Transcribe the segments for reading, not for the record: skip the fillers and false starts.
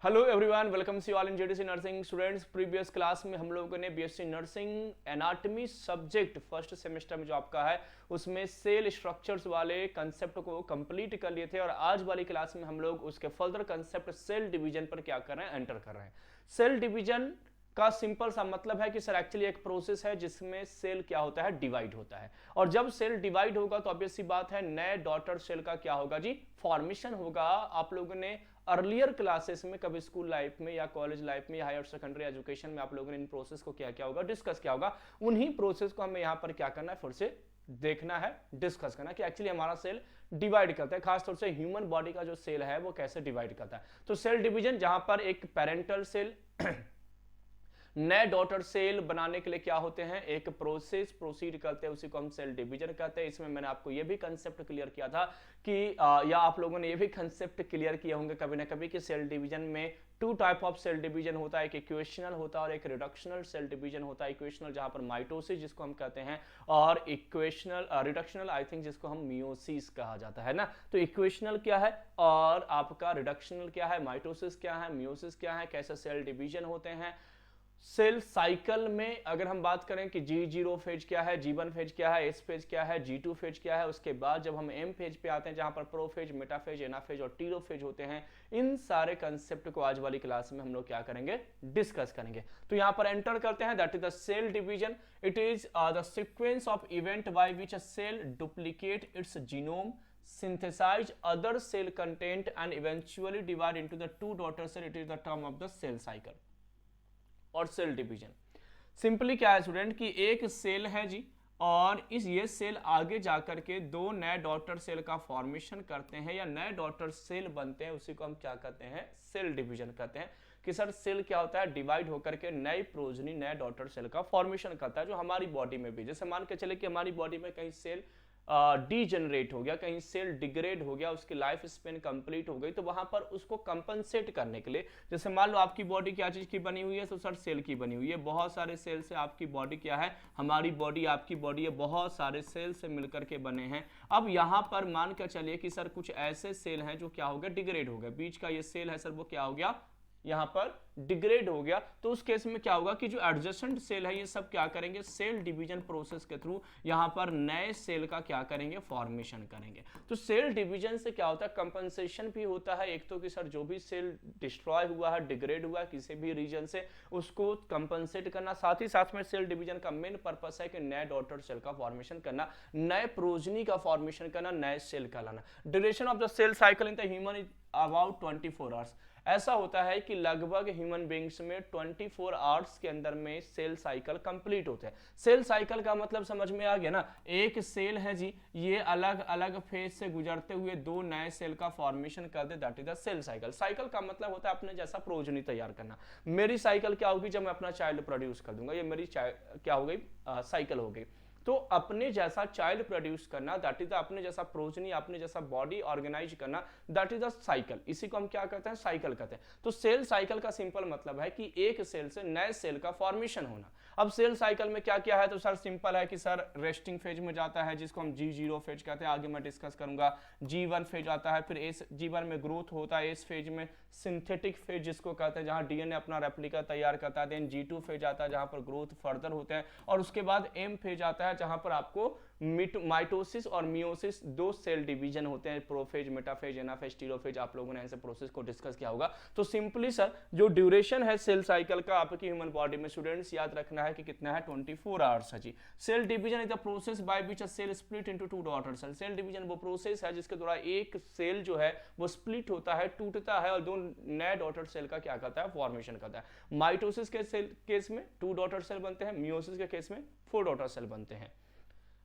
Hello everyone, welcome see all in JDC nursing students. Previous class में हम लोगों ने BSc nursing anatomy subject first semester में जो आपका है उसमें सेल स्ट्रक्चर्स वाले कंसेप्ट को कंप्लीट कर लिए थे और आज वाली क्लास में हम लोग उसके फर्दर कंसेप्ट सेल डिवीजन पर क्या कर रहे हैं, एंटर कर रहे हैं। सेल डिवीजन का सिंपल सा मतलब है कि सर एक्चुअली एक प्रोसेस है जिसमें सेल क्या होता है, डिवाइड होता है। और जब सेल डिवाइड होगा तो ऑब्वियस सी बात है नए डॉटर सेल का क्या होगा जी, फॉर्मेशन होगा। आप लोगों ने अर्लियर क्लासेस में कभी स्कूल लाइफ में या कॉलेज लाइफ में या हायर सेकेंडरी एजुकेशन में आप लोगों ने इन प्रोसेस को क्या क्या होगा, डिस्कस किया होगा। उन्हीं प्रोसेस को हमें यहाँ पर क्या करना है, फिर से देखना है, डिस्कस करना कि एक्चुअली हमारा सेल डिवाइड करता है, खासतौर से ह्यूमन बॉडी का जो सेल है वो कैसे डिवाइड करता है। तो सेल डिवीजन जहां पर एक पेरेंटल सेल नए डॉटर सेल बनाने के लिए क्या होते हैं, एक प्रोसेस प्रोसीड करते हैं, उसी को हम सेल डिवीजन कहते हैं। इसमें मैंने आपको ये भी कंसेप्ट क्लियर किया था कि या आप लोगों ने ये भी कंसेप्ट क्लियर किए होंगे कभी ना कभी कि सेल डिवीजन में two type of cell division होता है, एक इक्वेशनल होता है और एक रिडक्शनल सेल डिवीजन होता है। इक्वेशनल जहां पर माइटोसिस जिसको हम कहते हैं और इक्वेशनल रिडक्शनल आई थिंक जिसको हम मियोसिस कहा जाता है ना। तो इक्वेशनल क्या है और आपका रिडक्शनल क्या है, माइटोसिस क्या है, मियोसिस क्या है, कैसे सेल डिवीजन होते हैं। सेल साइकिल में अगर हम बात करें कि G0 फेज क्या है, G1 फेज क्या है, S फेज क्या है, G2 फेज क्या है, उसके बाद जब हम M फेज पे आते हैं जहां पर प्रोफेज, मेटाफेज, एनाफेज और टीलोफेज होते हैं, इन सारे कंसेप्ट को आज वाली क्लास में हम लोग क्या करेंगे, डिस्कस करेंगे। तो यहां पर एंटर करते हैं, that is the cell division. It is the sequence of event by which a cell duplicate its genome, synthesize other cell content and eventually divide into the two daughter cell. It is the term of the cell cycle और cell division. Simply क्या है student कि एक cell है जी और ये cell आगे जाकर के दो नए डॉटर सेल का फॉर्मेशन करते हैं या नए डॉटर सेल बनते हैं, उसी को हम क्या कहते हैं, सेल डिवीजन कहते हैं। कि सर सेल क्या होता है, डिवाइड होकर के नई प्रोजनी नए डॉटर सेल का फॉर्मेशन करता है जो हमारी बॉडी में भी, जैसे मान के चले कि हमारी बॉडी में कहीं सेल डीजनरेट हो गया, कहीं सेल डिग्रेड हो गया, उसकी लाइफ स्पेन कंप्लीट हो गई, तो वहां पर उसको कंपनसेट करने के लिए, जैसे मान लो आपकी बॉडी क्या चीज की बनी हुई है, तो सर सेल की बनी हुई है। बहुत सारे सेल से आपकी बॉडी क्या है, हमारी बॉडी आपकी बॉडी है, बहुत सारे सेल से मिलकर के बने हैं। अब यहां पर मान कर चलिए कि सर कुछ ऐसे सेल हैं जो क्या हो गया, डिग्रेड हो गए। बीच का ये सेल है सर वो क्या हो गया, यहां पर डिग्रेड हो गया। तो उस केस में क्या होगा कि जो एडजेसेंट सेल है ये सब क्या करेंगे, सेल डिवीजन प्रोसेस के थ्रू यहां पर नए सेल का क्या करेंगे, फॉर्मेशन करेंगे। तो सेल डिवीजन से क्या होता है, कंपनसेशन भी होता है। एक तो कि सर जो भी सेल डिस्ट्रॉय हुआ है, डिग्रेड हुआ है किसी भी रीजन से, उसको कंपनसेट करना। साथ ही साथ में सेल डिवीजन का मेन पर्पस है कि नए डॉटर सेल का फॉर्मेशन करना, नए प्रोजनी का फॉर्मेशन करना, नए सेल का लाना। Duration of the cell cycle in the human is about 24 hours. ऐसा होता है कि लगभग ह्यूमन बींग्स में 24 आवर्स के अंदर में सेल साइकिल कंप्लीट होते हैं। सेल साइकिल का मतलब समझ में आ गया ना, एक सेल है जी, ये अलग अलग फेज से गुजरते हुए दो नए सेल का फॉर्मेशन कर दे, that is the cell cycle. Cycle का मतलब होता है अपने जैसा प्रोजनी तैयार करना। मेरी साइकिल क्या होगी, जब मैं अपना चाइल्ड प्रोड्यूस कर दूंगा, ये मेरी क्या हो गई, साइकिल हो गई। तो अपने जैसा चाइल्ड प्रोड्यूस करना, दैट इज द अपने जैसा प्रोजनी, अपने जैसा बॉडी ऑर्गेनाइज करना, दैट इज द साइकिल। इसी को हम क्या कहते हैं, साइकिल कहते हैं। तो सेल साइकिल का सिंपल मतलब है कि एक सेल से नए सेल का फॉर्मेशन होना। अब सेल साइकिल में क्या क्या है, तो सर सिंपल है कि सर रेस्टिंग फेज में जाता है जिसको हम G0 फेज कहते हैं, आगे मैं डिस्कस करूंगा। G1 फेज आता है, फिर G1 में ग्रोथ होता है, इस फेज में सिंथेटिक फेज जिसको कहते हैं जहां डीएनए अपना रेप्लिका तैयार करता है। देन G2 फेज आता है जहां पर ग्रोथ फर्दर होते हैं और उसके बाद M फेज आता है जहां पर आपको माइटोसिस और मियोसिस दो सेल डिवीजन होते हैं, प्रोफेज, मेटाफेज, एनाफेज, टीलोफेज। आप लोगों ने ऐसे प्रोसेस को डिस्कस किया होगा। तो सिंपली सर जो ड्यूरेशन है सेल साइकिल का आपकी ह्यूमन बॉडी में स्टूडेंट्स याद रखना है कि कितना है, 24 आवर्स है जी। Cell division is the process by which a cell split into two daughter cell. Cell division वो प्रोसेस है जिसके द्वारा एक सेल जो है वो स्प्लिट होता है, टूटता है और दो नए डॉटर सेल का क्या करता है, फॉर्मेशन करता है। माइटोसिस के केस में 2 डॉटर सेल बनते हैं, मियोसिस के केस में 4 डॉटर सेल बनते हैं।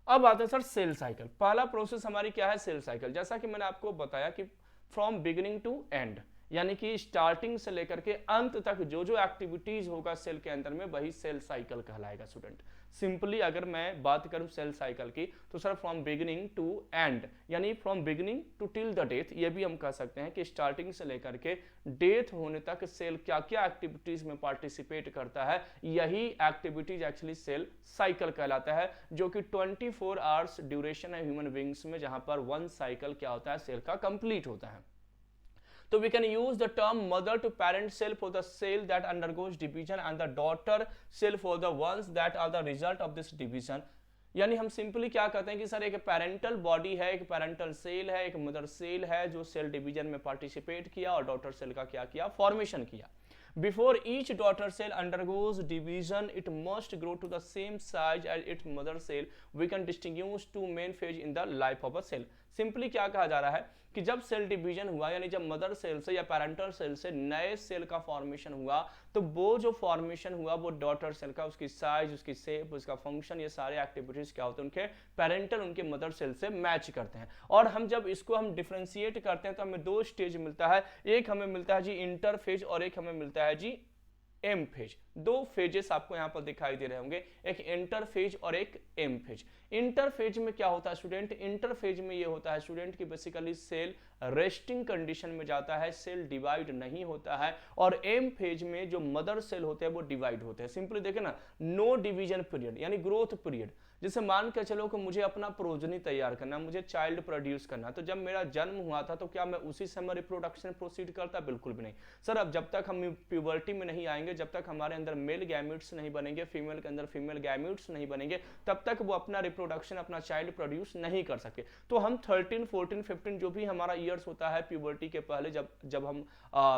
अब आता है सर सेल साइकिल। पहला प्रोसेस हमारी क्या है, सेल साइकिल। जैसा कि मैंने आपको बताया कि फ्रॉम बिगिनिंग टू एंड, यानी कि स्टार्टिंग से लेकर के अंत तक जो जो एक्टिविटीज होगा सेल के अंदर में, वही सेल साइकिल कहलाएगा स्टूडेंट। सिंपली अगर मैं बात करूं सेल साइकिल की, तो sir from beginning to end, यानी from beginning to till the death, ये भी हम कह सकते हैं कि स्टार्टिंग से लेकर के डेथ होने तक सेल क्या क्या एक्टिविटीज में पार्टिसिपेट करता है, यही एक्टिविटीज एक्चुअली सेल साइकिल कहलाता है, जो कि 24 आवर्स ड्यूरेशन है ह्यूमन बींग्स में, जहां पर 1 साइकिल क्या होता है, सेल का कंप्लीट होता है। तो we can use the term mother to parent cell for the cell that undergoes division and the daughter cell for the ones that are the result of this division. यानी हम simply क्या कहते हैं कि sir एक parental body है, एक parental cell है, एक मदर सेल है जो सेल डिवीजन में पार्टिसिपेट किया और डॉटर सेल का क्या किया, फॉर्मेशन किया। Before each daughter cell undergoes division, it must grow to the same size as its mother cell. We can distinguish two main phase in the life of a cell. Simply क्या कहा जा रहा है कि जब cell division हुआ, यानी जब मदर सेल से या पैरेंटल सेल से नए सेल का फॉर्मेशन हुआ, तो वो जो फॉर्मेशन हुआ वो डॉटर सेल का, उसकी साइज, उसकी शेप, उसका फंक्शन, ये सारे एक्टिविटीज क्या होते हैं उनके पेरेंटल, उनके मदर सेल से मैच करते हैं। और हम जब इसको हम डिफरेंशिएट करते हैं तो हमें दो स्टेज मिलता है, एक हमें मिलता है जी इंटरफेज और एक हमें मिलता है जी एम फेज। दो फेजेस आपको यहां पर दिखाई दे रहे होंगे, एक इंटरफेज और एक एम फेज। इंटरफेज में क्या होता है स्टूडेंट, इंटरफेज में ये होता है स्टूडेंट कि बेसिकली सेल रेस्टिंग कंडीशन में जाता है, सेल डिवाइड नहीं होता है। और एम फेज में जो मदर सेल होते हैं वो डिवाइड होते हैं। सिंपली देखें ना, नो डिवीजन पीरियड यानी ग्रोथ पीरियड। जैसे मान के चलो कि मुझे अपना प्रोजनी तैयार करना, मुझे चाइल्ड प्रोड्यूस करना, तो जब मेरा जन्म हुआ था तो क्या मैं उसी समय रिप्रोडक्शन प्रोसीड करता? बिल्कुल भी नहीं सर। अब जब तक हम प्यूबर्टी में नहीं आएंगे, जब तक हमारे अंदर मेल गैमेट्स नहीं बनेंगे, फीमेल के अंदर फीमेल गैमेट्स नहीं बनेंगे, तब तक वो अपना रिप्रोडक्शन, अपना चाइल्ड प्रोड्यूस नहीं कर सकते। तो हम 13, 14, 15 जो भी हमारा ईयर्स होता है प्यूबर्टी के पहले, जब हम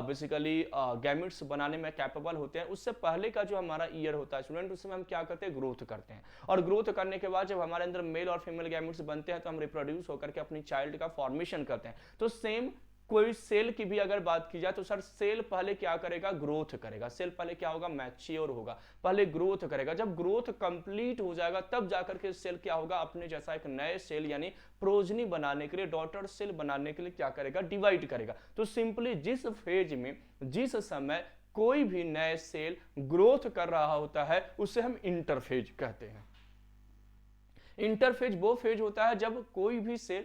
बेसिकली गैमेट्स बनाने में कैपेबल होते हैं, उससे पहले का जो हमारा ईयर होता है स्टूडेंट, उसमें हम क्या करते हैं, ग्रोथ करते हैं। और ग्रोथ करने के बाद जब हमारे अंदर मेल और फीमेल गैमेट्स बनते हैं तो हम रिप्रोड्यूस होकर के अपनी चाइल्ड का फॉर्मेशन करते हैं। तो सेम कोई सेल की भी अगर बात की जाए तो सर सेल पहले क्या करेगा, ग्रोथ करेगा। सेल पहले क्या होगा, मैच्योर होगा, पहले ग्रोथ करेगा। जब ग्रोथ कंप्लीट हो जाएगा तब जाकर के सेल क्या होगा, अपने जैसा एक नए सेल यानी प्रोजनी बनाने के लिए, डॉटर सेल बनाने के लिए क्या करेगा, डिवाइड करेगा। तो सिंपली जिस फेज में, जिस समय कोई भी नए सेल ग्रोथ कर रहा होता है उसे हम इंटरफेज कहते हैं। इंटरफेज वो फेज होता है जब कोई भी सेल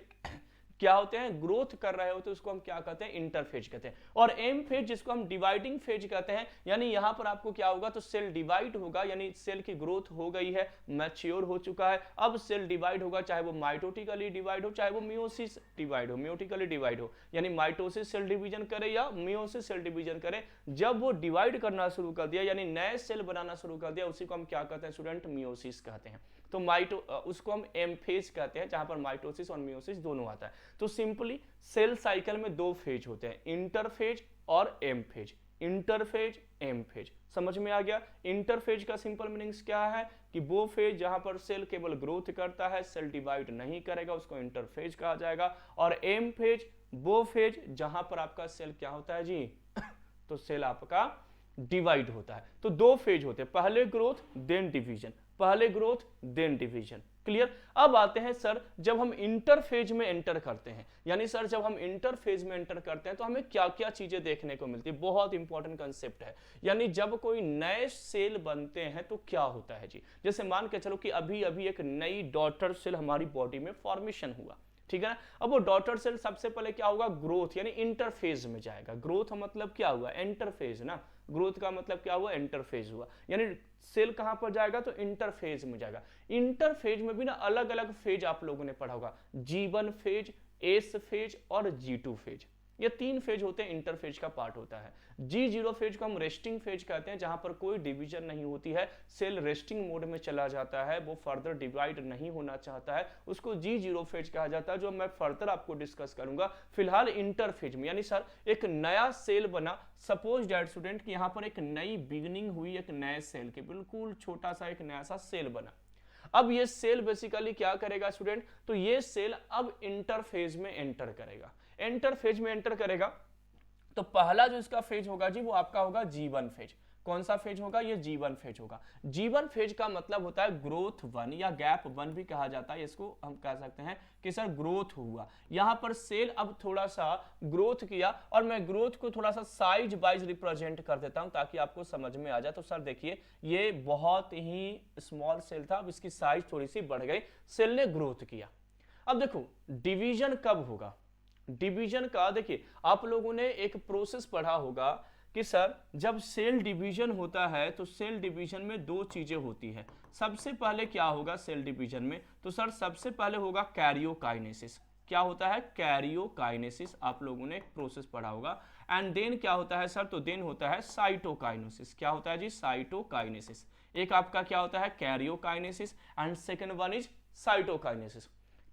क्या होते हैं, ग्रोथ कर रहे होते हैं, उसको हम क्या कहते हैं, इंटरफेज कहते हैं। और एम फेज जिसको हम डिवाइडिंग फेज कहते हैं, यानी यहां पर आपको क्या होगा, तो सेल डिवाइड होगा, यानी सेल की ग्रोथ हो गई है, मैच्योर हो चुका है, अब सेल डिवाइड होगा, चाहे वो माइटोटिकली डिवाइड हो, चाहे वो मियोसिस डिवाइड हो, मियोटिकली डिवाइड हो, यानी माइटोसिस सेल डिवीजन करे या मियोसिस सेल डिवीजन करे। जब वो डिवाइड करना शुरू कर दिया, यानी नए सेल बनाना शुरू कर दिया, उसी को हम क्या कहते हैं स्टूडेंट, मियोसिस कहते हैं। तो उसको हम एम फेज कहते हैं, जहां पर माइटोसिस और मियोसिस दोनों आता है। तो सिंपली सेल साइकिल में दो फेज होते हैं, इंटरफेज और M phase. Interphase, M phase, समझ में आ गया। इंटरफेज का सिंपल मीनिंग्स क्या है कि वो फेज जहां पर सेल केवल ग्रोथ करता है, सेल डिवाइड नहीं करेगा, उसको इंटरफेज कहा जाएगा। और एम फेज वो फेज जहां पर आपका सेल क्या होता है जी तो सेल आपका डिवाइड होता है। तो दो फेज होते हैं, पहले ग्रोथ देन डिवीजन, पहले ग्रोथ देन डिवीजन। क्लियर। अब आते हैं सर, जब हम इंटरफेज में एंटर करते हैं, यानी सर जब हम इंटरफेज में एंटर करते हैं तो हमें क्या क्या चीजें देखने को मिलती है। बहुत इंपॉर्टेंट कंसेप्ट है। यानी जब कोई नए सेल बनते हैं तो क्या होता है जी, जैसे मान के चलो कि अभी अभी एक नई डॉटर सेल हमारी बॉडी में फॉर्मेशन हुआ, ठीक है ना। अब वो डॉटर सेल सबसे पहले क्या होगा, ग्रोथ यानी इंटरफेज में जाएगा। ग्रोथ मतलब क्या हुआ, एंटरफेज ना, ग्रोथ का मतलब क्या हुआ, इंटरफेज हुआ, यानी सेल कहां पर जाएगा, तो इंटरफेज में जाएगा। इंटरफेज में भी ना अलग अलग फेज आप लोगों ने पढ़ा होगा, G1 फेज, एस फेज और G2 फेज। ये तीन फेज होते हैं, इंटरफेज का पार्ट होता है। G0 फेज को हम रेस्टिंग फेज कहते हैं, जहां पर कोई डिवीजन नहीं होती है, सेल रेस्टिंग मोड में चला जाता है, वो फर्दर डिवाइड नहीं होना चाहता है, उसको G0 फेज कहा जाता है, जो मैं फर्दर आपको डिस्कस करूंगा। फिलहाल इंटरफेज में, यानी सर एक नया सेल बना, सपोज दैट स्टूडेंट कि यहां पर एक नई बिगिनिंग हुई, एक नए सेल की, बिल्कुल छोटा सा एक नया सा सेल बना। अब ये सेल बेसिकली क्या करेगा स्टूडेंट, तो ये सेल अब इंटरफेज में एंटर करेगा। इंटरफेज में एंटर करेगा तो पहला जो इसका फेज होगा जी वो आपका होगा G1 फेज। कौन सा फेज होगा, ये G1 फेज होगा। G1 फेज का मतलब होता है ग्रोथ 1 या गैप 1 भी कहा जाता है, इसको हम कह सकते हैं कि सर ग्रोथ हुआ। यहां पर सेल अब थोड़ा सा ग्रोथ किया, और मैं ग्रोथ को थोड़ा सा साइज वाइज रिप्रेजेंट कर देता हूं ताकि आपको समझ में आ जाए। तो सर देखिए ये बहुत ही स्मॉल सेल था, अब इसकी साइज थोड़ी सी बढ़ गई, सेल ने ग्रोथ किया। अब देखो डिवीजन कब होगा, डिवीजन का देखिए आप लोगों ने एक प्रोसेस पढ़ा होगा कि सर जब सेल डिवीजन होता है तो सेल डिवीजन में दो चीजें होती है। सबसे पहले क्या होगा सेल डिवीजन में, तो सर सबसे पहले होगा कैरियोकाइनेसिस। क्या होता है, कैरियोकाइनेसिस, आप लोगों ने एक प्रोसेस पढ़ा होगा। एंड देन क्या होता है सर, तो देन होता है साइटोकाइनेसिस। क्या होता है जी, साइटोकाइनेसिस। एक आपका क्या होता है, karyokinesis, and second one is cytokinesis.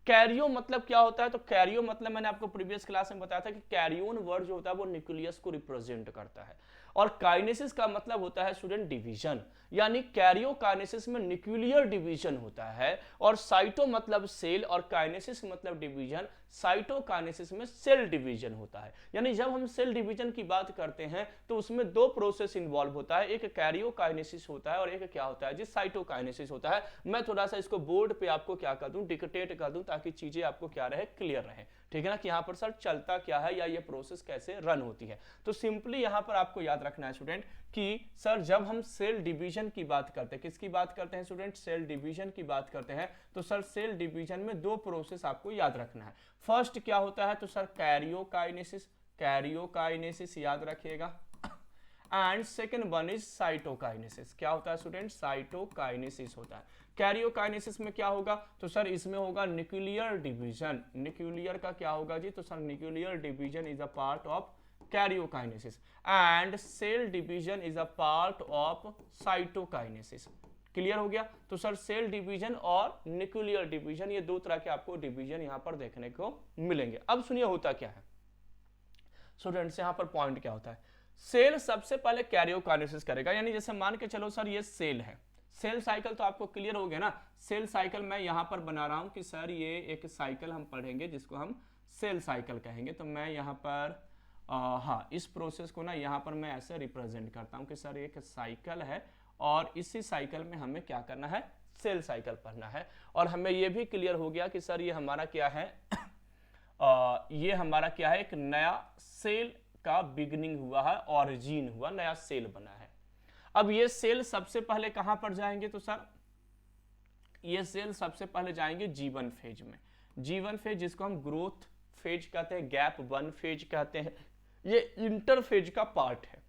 Cairo मतलब क्या होता है, तो कैरियो मतलब मैंने आपको प्रीवियस क्लास में बताया था कि कैरियोन वर्ड जो होता है वो न्यूक्लियस को रिप्रेजेंट करता है, और काइनेसिस का मतलब होता है स्टूडेंट डिवीजन, यानी कैरियोकाइनेसिस में न्यूक्लियर डिवीजन होता है, और साइटो मतलब सेल और काइनेसिस मतलब डिवीजन, साइटोकाइनेसिस में सेल डिवीजन होता है। यानी जब हम सेल डिवीजन की बात करते हैं तो उसमें दो प्रोसेस इन्वॉल्व होता है, एक कैरियोकाइनेसिस होता है और एक क्या होता है जी, साइटोकाइनेसिस होता है। मैं थोड़ा सा इसको बोर्ड पे आपको क्या कर दूं, डिक्टेट कर दूं, ताकि चीजें आपको क्या रहे, क्लियर रहे, ठीक है ना, कि यहाँ पर सर चलता क्या है या ये प्रोसेस कैसे रन होती है। तो सिंपली यहाँ पर आपको याद रखना है स्टूडेंट कि सर जब हम सेल डिवीजन की बात करते हैं, किसकी बात करते हैं स्टूडेंट, सेल डिवीजन की बात करते हैं, तो सर सेल डिवीजन में दो प्रोसेस आपको याद रखना है। फर्स्ट क्या होता है, तो सर कैरियोकाइनेसिस, कैरियोकाइनेसिस याद रखिएगा, and second one is cytokinesis. क्या होता है स्टूडेंट, साइटोकाइनेसिस होता है। कैरियोकाइनेसिस में क्या होगा, तो सर इसमें होगा न्यूक्लियर डिवीजन। न्यूक्लियर का क्या होगा जी, तो sir nuclear division is a part of karyokinesis, and cell division is a part of cytokinesis. Clear हो गया। तो सर सेल डिवीजन और न्यूक्लियर डिवीजन, ये दो तरह के आपको डिवीजन यहां पर देखने को मिलेंगे। अब सुनिए होता क्या है स्टूडेंट्स, यहां पर पॉइंट क्या होता है। सेल सबसे पहले कैरियोकाइनेसिस करेगा, यानी जैसे मान के चलो सर ये सेल है, सेल साइकिल तो आपको क्लियर हो गया ना। सेल साइकिल मैं यहां पर बना रहा हूं कि सर ये एक साइकिल हम पढ़ेंगे जिसको हम सेल साइकिल कहेंगे। तो मैं यहां पर हाँ, इस प्रोसेस को ना यहां पर मैं ऐसे रिप्रेजेंट करता हूं कि सर एक साइकिल है और इसी साइकिल में हमें क्या करना है, सेल साइकिल पढ़ना है। और हमें यह भी क्लियर हो गया कि सर ये हमारा क्या है ये हमारा क्या है, एक नया सेल का बिगनिंग हुआ है, ऑरिजिन हुआ, नया सेल बना है। अब ये सेल सबसे पहले कहां पर जाएंगे, तो सर ये सेल सबसे पहले जाएंगे जीवन फेज में। जीवन फेज जिसको हम ग्रोथ फेज कहते हैं, गैप वन फेज कहते हैं, ये इंटरफेज का पार्ट है।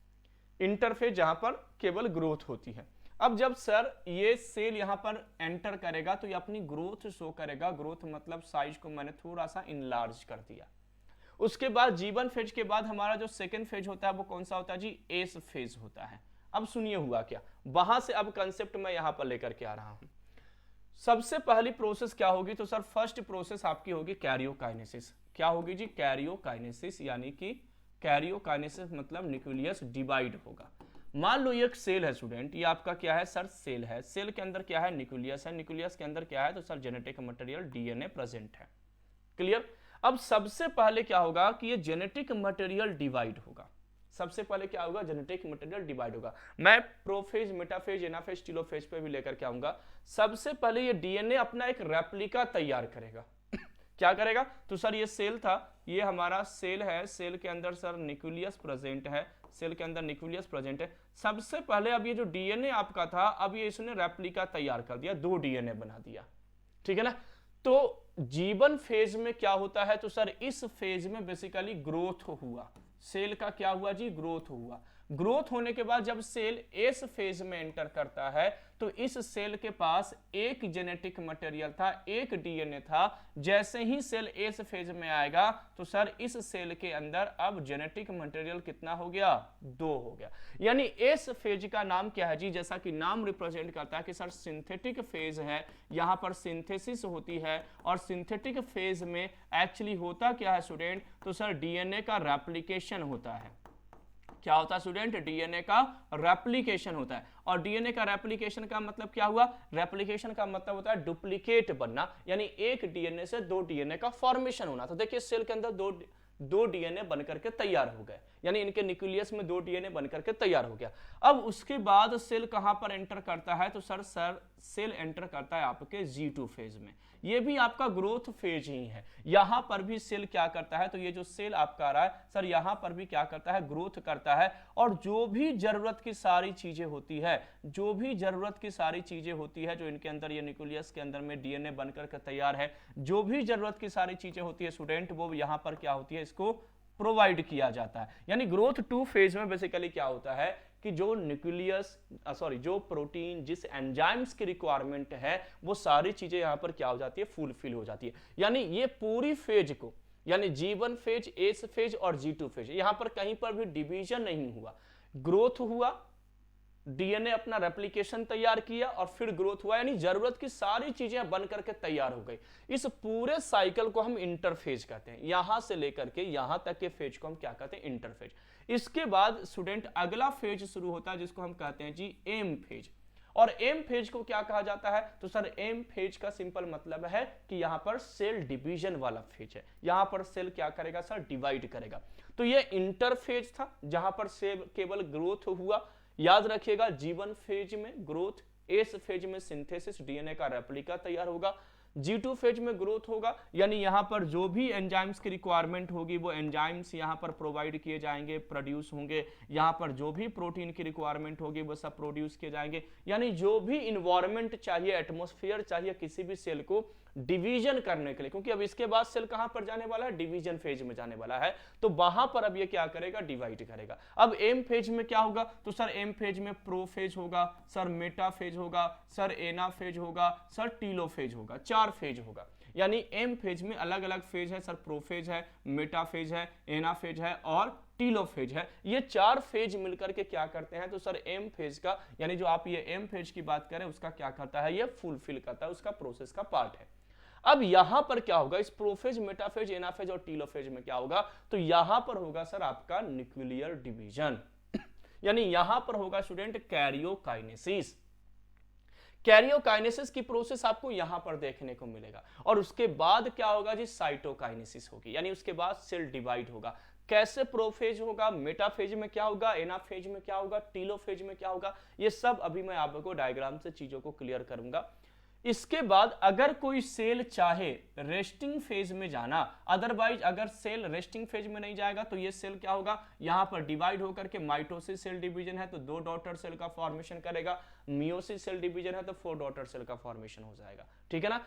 इंटरफेज जहां पर केवल ग्रोथ होती है। अब जब सर ये सेल यहां पर एंटर करेगा तो ये अपनी ग्रोथ शो करेगा। ग्रोथ मतलब साइज को मैंने थोड़ा सा इनलार्ज कर दिया। उसके बाद जीवन फेज के बाद हमारा जो सेकेंड फेज होता है वो कौन सा होता है जी, एस फेज होता है। अब सुनिए हुआ क्या, वहां से अब कंसेप्ट मैं यहां पर लेकर के आ रहा हूं। सबसे पहली प्रोसेस क्या होगी, तो सर फर्स्ट प्रोसेस आपकी होगी कैरियोकाइनेसिस। क्या होगी जी, कैरियोकाइनेसिस, यानी कि कैरियोकाइनेसिस मतलब न्यूक्लियस डिवाइड होगा। मान लो ये एक सेल है स्टूडेंट, ये आपका क्या है सर, सेल है। सेल के अंदर क्या है, न्यूक्लियस है। न्यूक्लियस के अंदर क्या है, तो sir genetic material DNA present है। क्लियर। अब सबसे पहले क्या होगा कि ये जेनेटिक मटेरियल डिवाइड होगा। सबसे पहले क्या होगा, जेनेटिक मटेरियल डिवाइड होगा। मैं प्रोफेज, मेटाफेज, एनाफेज, टीलोफेज पे भी लेकर के आऊंगा। सबसे पहले ये डीएनए अपना एक रेप्लिका तैयार करेगा। क्या करेगा, तो सर ये सेल था, ये हमारा सेल है। सेल के अंदर सर न्यूक्लियस प्रेजेंट है। सेल के अंदर न्यूक्लियस प्रेजेंट है। सबसे पहले अब ये जो डीएनए आपका था, अब ये इसने रेप्लिका तैयार कर दिया, 2 डीएनए बना दिया, ठीक है ना। तो जीवन फेज में क्या होता है, तो सर इस फेज में बेसिकली ग्रोथ हुआ। सेल का क्या हुआ जी, ग्रोथ हुआ। ग्रोथ होने के बाद जब सेल एस फेज में एंटर करता है तो इस सेल के पास एक जेनेटिक मटेरियल था, एक डीएनए था। जैसे ही सेल एस फेज में आएगा तो सर इस सेल के अंदर अब जेनेटिक मटेरियल कितना हो गया, 2 हो गया। यानी एस फेज का नाम क्या है जी, जैसा कि नाम रिप्रेजेंट करता है कि सर सिंथेटिक फेज है, यहां पर सिंथेसिस होती है। और सिंथेटिक फेज में एक्चुअली होता क्या है स्टूडेंट, तो सर डीएनए का रेप्लिकेशन होता है। क्या होता है स्टूडेंट, डीएनए का रेप्लिकेशन होता है। और डीएनए का रेप्लिकेशन का मतलब क्या हुआ, रेप्लिकेशन का मतलब होता है डुप्लीकेट बनना, यानी एक डीएनए से 2 डीएनए का फॉर्मेशन होना। तो देखिए सेल के अंदर दो डीएनए बनकर के तैयार हो गए, यानी इनके न्यूक्लियस में 2 डीएनए बनकर के तैयार हो गया। अब उसके बाद सेल कहां पर एंटर करता है, तो सर सेल एंटर करता है आपके G2 फेज में। ये भी आपका ग्रोथ फेज ही है। यहां पर भी सेल क्या करता है, तो ये जो सेल आपका आ रहा है सर, यहां पर भी क्या करता है, ग्रोथ करता है। और जो भी जरूरत की सारी चीजें होती है, जो भी जरूरत की सारी चीजें होती है, जो इनके अंदर ये न्यूक्लियस के अंदर में डीएनए बनकर के तैयार है, जो भी जरूरत की सारी चीजें होती है स्टूडेंट, वो यहां पर क्या होती है, इसको प्रोवाइड किया जाता है। यानी ग्रोथ 2 फेज में बेसिकली क्या होता है कि जो जो प्रोटीन, जिस एंजाइम्स की रिक्वायरमेंट है, वो सारी चीजें यहां पर क्या हो जाती है, फुलफिल हो जाती है। यानी ये पूरी फेज को यानी G1 फेज, एस फेज और G2 फेज, यहां पर कहीं पर भी डिवीजन नहीं हुआ, ग्रोथ हुआ, डीएनए अपना रेप्लिकेशन तैयार किया और फिर ग्रोथ हुआ, यानी जरूरत की सारी चीजें बन करके तैयार हो गई। इस पूरे साइकिल को हम इंटरफेज कहते हैं। यहां से लेकर के यहां तक के फेज को हम क्या कहते हैं? इंटरफेज। इसके बाद स्टूडेंट अगला फेज शुरू होता है जिसको हम कहते हैं जी एम फेज। और एम फेज को क्या कहा जाता है? तो सर एम फेज का सिंपल मतलब है कि यहां पर सेल डिवीजन वाला फेज है। यहां पर सेल क्या करेगा सर? डिवाइड करेगा। तो ये इंटरफेज था जहां पर सेल केवल ग्रोथ हुआ। याद रखिएगा, G1 फेज में ग्रोथ, एस फेज में सिंथेसिस, डीएनए का रेप्लिका तैयार होगा, G2 फेज में ग्रोथ होगा, यानी यहां पर जो भी एंजाइम्स की रिक्वायरमेंट होगी वो एंजाइम्स यहां पर प्रोवाइड किए जाएंगे, प्रोड्यूस होंगे। यहां पर जो भी प्रोटीन की रिक्वायरमेंट होगी वो सब प्रोड्यूस किए जाएंगे। यानी जो भी इन्वायरमेंट चाहिए, एटमॉस्फेयर चाहिए किसी भी सेल को डिवीजन करने के लिए, क्योंकि अब इसके बाद सेल कहां पर जाने वाला है? डिवीजन फेज में जाने वाला है। तो वहां पर अब ये क्या करेगा? डिवाइड करेगा। अब एम फेज में क्या होगा? तो सर एम फेज में प्रोफेज होगा, सर मेटाफेज होगा, सर एनाफेज होगा, सर टीलोफेज होगा, 4 फेज होगा। यानी एम फेज में अलग अलग फेज है, सर प्रोफेज है, मेटाफेज है, एनाफेज है और टीलोफेज है। ये 4 फेज मिलकर के क्या करते हैं? तो सर एम फेज का, यानी जो आप ये एम फेज की बात करें उसका क्या करता है? ये फुलफिल करता है, उसका प्रोसेस का पार्ट है। अब यहां पर क्या होगा? इस प्रोफेज, मेटाफेज, एनाफेज और टीलोफेज में क्या होगा? तो यहां पर होगा सर आपका न्यूक्लियर डिवीजन। यानी यहां पर होगा स्टूडेंट कैरियोकाइनेसिस। कैरियोकाइनेसिस की प्रोसेस आपको यहां पर देखने को मिलेगा। और उसके बाद क्या होगा जी? साइटोकाइनेसिस होगी, यानी उसके बाद सेल डिवाइड होगा। कैसे? प्रोफेज होगा, मेटाफेज में क्या होगा, एनाफेज में क्या होगा, टीलोफेज में क्या होगा, ये सब अभी मैं आपको डायग्राम से चीजों को क्लियर करूंगा। इसके बाद अगर कोई सेल चाहे रेस्टिंग फेज में जाना, अदरवाइज अगर सेल रेस्टिंग फेज में नहीं जाएगा तो ये सेल क्या होगा? यहां पर डिवाइड होकर के माइटोसिस सेल डिवीजन है तो 2 डॉटर सेल का फॉर्मेशन करेगा, मियोसिस सेल डिवीजन है तो 4 डॉटर सेल का फॉर्मेशन हो जाएगा। ठीक है ना?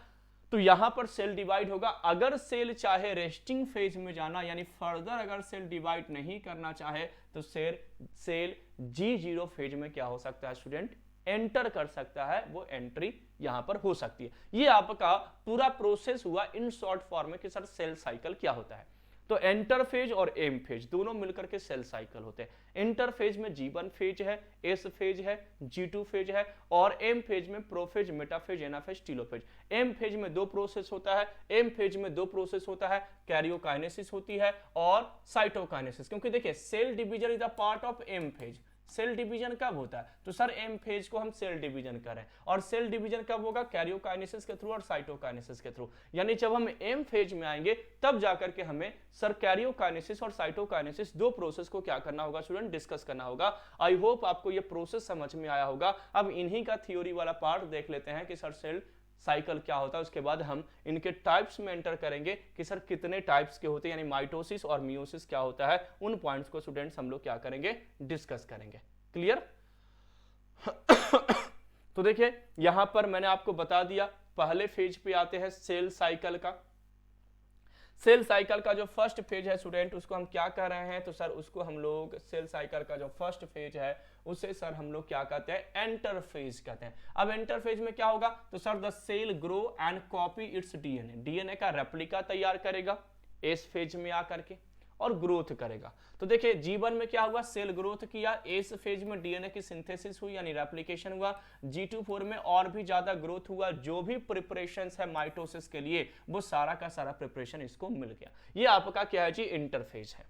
तो यहां पर सेल डिवाइड होगा। अगर सेल चाहे रेस्टिंग फेज में जाना, यानी फर्दर अगर सेल डिवाइड नहीं करना चाहे तो सेल G0 फेज में क्या हो सकता है स्टूडेंट? एंटर कर सकता है, वो एंट्री यहां पर हो सकती है। ये आपका पूरा प्रोसेस हुआ इन शॉर्ट फॉर्म में कि सर सेल साइकिल क्या होता है। तो एंटर फेज और एम फेज दोनों मिलकर के सेल साइकिल होते हैं। एंटर फेज में G1 फेज है, एस फेज है, G2 फेज है और एम फेज में prophase, metaphase, anaphase, telophase. M phase में 2 प्रोसेस होता है, एम फेज में 2 प्रोसेस होता है, कैरियोकाइनेसिस होती है और साइटोकाइनेसिस। क्योंकि देखिए cell division is the part of M phase. Cell division कब होता है? तो सर एम फेज को हम सेल डिवीजन करें, और सेल डिवीजन कब होगा? कैरियोकाइनेसिस के थ्रू और साइटोकाइनेसिस के थ्रू। यानी जब हम एम फेज में आएंगे तब जाकर के हमें सर कैरियोकाइनेसिस और साइटोकाइनेसिस 2 प्रोसेस को क्या करना होगा स्टूडेंट? डिस्कस करना होगा। आई होप आपको ये प्रोसेस समझ में आया होगा। अब इन्हीं का थ्योरी वाला पार्ट देख लेते हैं कि सर सेल साइकिल क्या होता है। उसके बाद हम इनके टाइप्स में एंटर करेंगे कि सर कितने टाइप्स के होते हैं, यानी माइटोसिस और मियोसिस क्या होता है। उन पॉइंट्स को स्टूडेंट्स हम लोग क्या करेंगे? डिस्कस करेंगे। क्लियर? तो देखिए यहां पर मैंने आपको बता दिया, पहले फेज पे आते हैं सेल साइकिल का। सेल साइकिल का जो फर्स्ट फेज है स्टूडेंट उसको हम क्या कह रहे हैं? तो सर उसको हम लोग सेल साइकिल का जो फर्स्ट फेज है उसे सर हम लोग क्या कहते हैं? एंटर फेज कहते हैं। अब एंटर फेज में क्या होगा? तो sir the cell grow and copy its DNA. DNA का रेप्लिका तैयार करेगा एस फेज में आकर के और ग्रोथ करेगा। तो देखिए G1 में क्या हुआ? सेल ग्रोथ किया, एस फेज में डीएनए की सिंथेसिस हुई यानी रेप्लिकेशन हुआ, G2 में और भी ज्यादा ग्रोथ हुआ। जो भी प्रिपरेशंस है माइटोसिस के लिए वो सारा का सारा प्रिपरेशन इसको मिल गया। ये आपका क्या है जी? इंटरफेज है।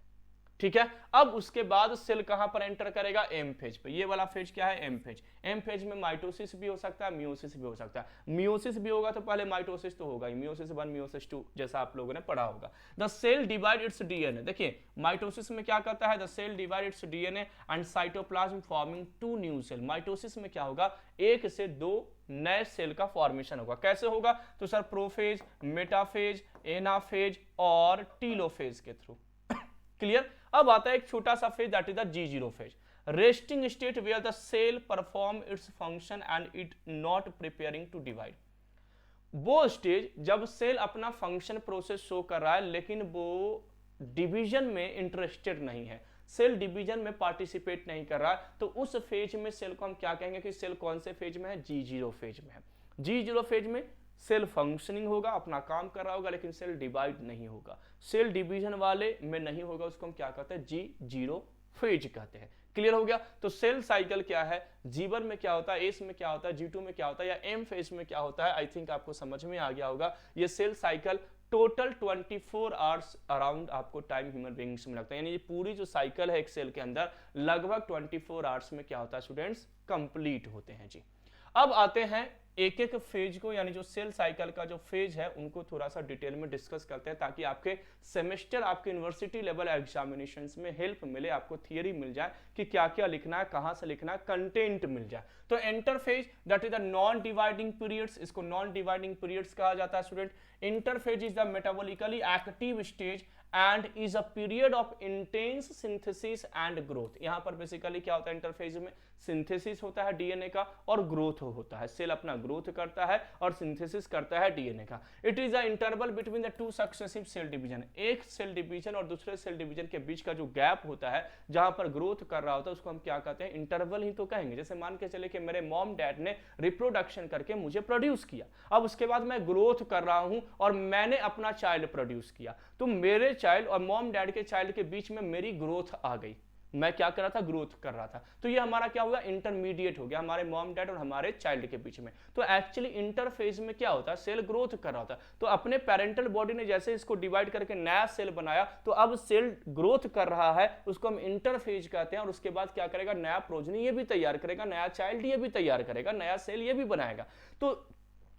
ठीक है? अब उसके बाद सेल कहां पर एंटर करेगा? एम फेज पे। ये वाला फेज क्या है? M phase. एम फेज में माइटोसिस भी हो सकता है, मियोसिस भी हो सकता है। मियोसिस भी होगा तो पहले माइटोसिस तो होगा ही, मियोसिस 1 मियोसिस 2 जैसा आप लोगों ने पढ़ा होगा। The cell divide its DNA. देखिए माइटोसिस में क्या करता है? The cell divide its DNA and cytoplasm forming 2 new cell. Mitosis में क्या होगा? 1 से 2 नए सेल का फॉर्मेशन होगा। कैसे होगा? तो सर प्रोफेज, मेटाफेज, एनाफेज और टीलोफेज के थ्रू। क्लियर? अब आता है एक छोटा सा phase, that is the G0 phase, resting state where the cell perform its function and it not preparing to divide. वो स्टेज जब सेल अपना फंक्शन प्रोसेस शो कर रहा है लेकिन वो डिवीजन में इंटरेस्टेड नहीं है, सेल डिवीजन में पार्टिसिपेट नहीं कर रहा है, तो उस फेज में सेल को हम क्या कहेंगे कि सेल कौन से फेज में है? G0 फेज में है। G0 फेज में सेल फंक्शनिंग होगा, अपना काम कर रहा होगा, लेकिन सेल डिवाइड नहीं होगा। सेल डिवीजन वाले में नहीं होगा, उसको हम क्या कहते हैं, G0 फेज कहते हैं। क्लियर हो गया। तो सेल साइकिल क्या है, G1 में क्या होता है, एस में क्या होता है, G2 में क्या होता है, या एम फेज में क्या होता है, आई थिंक आपको समझ में आ गया होगा। ये cell cycle total 24 hours around आपको टाइम ह्यूमन बीइंग्स में लगता है, यानी ये पूरी जो साइकिल है एक सेल के अंदर लगभग 24 आवर्स में क्या होता है स्टूडेंट्स, कंप्लीट होते हैं जी। अब आते हैं एक एक फेज को, यानी जो सेल साइकिल का जो फेज है उनको थोड़ा सा डिटेल में डिस्कस करते हैं, ताकि आपके सेमेस्टर, आपके यूनिवर्सिटी लेवल एग्जामिनेशंस में हेल्प मिले, आपको थियरी मिल जाए कि क्या क्या लिखना है, कहां से लिखना है, कंटेंट मिल जाए। तो interphase that is the non dividing periods, इसको नॉन डिवाइडिंग पीरियड्स कहा जाता है student. Interphase is the metabolically active stage and is a period of intense synthesis and growth. यहां पर बेसिकली क्या होता है, इंटरफेज में सिंथेसिस होता है डीएनए का और ग्रोथ होता है, सेल अपना ग्रोथ करता है और सिंथेसिस करता है डीएनए का। It is a interval between the two successive cell division, एक सेल डिवीजन और दूसरे सेल डिवीजन के बीच का जो गैप होता है जहां पर ग्रोथ कर रहा होता है उसको हम क्या कहते हैं, इंटरवल ही तो कहेंगे। जैसे मान के चले कि मेरे मॉम डैड ने रिप्रोडक्शन करके मुझे प्रोड्यूस किया, अब उसके बाद मैं ग्रोथ कर रहा हूं और मैंने अपना चाइल्ड प्रोड्यूस किया, तो मेरे चाइल्ड और मॉम डैड के चाइल्ड के बीच में मेरी ग्रोथ आ गई, मैं क्या कर रहा था, ग्रोथ कर रहा था। तो ये हमारा क्या हुआ, इंटरमीडिएट हो गया हमारे मॉम डैड और हमारे चाइल्ड के बीच में। तो एक्चुअली इंटरफेज में क्या होता है, सेल ग्रोथ कर रहा होता है। तो अपने पेरेंटल बॉडी ने जैसे इसको डिवाइड करके नया सेल बनाया, तो अब सेल ग्रोथ कर रहा है, उसको हम इंटरफेज कहते हैं। और उसके बाद क्या करेगा, नया प्रोजनी ये भी तैयार करेगा, नया चाइल्ड ये भी तैयार करेगा, नया सेल ये भी बनाएगा। तो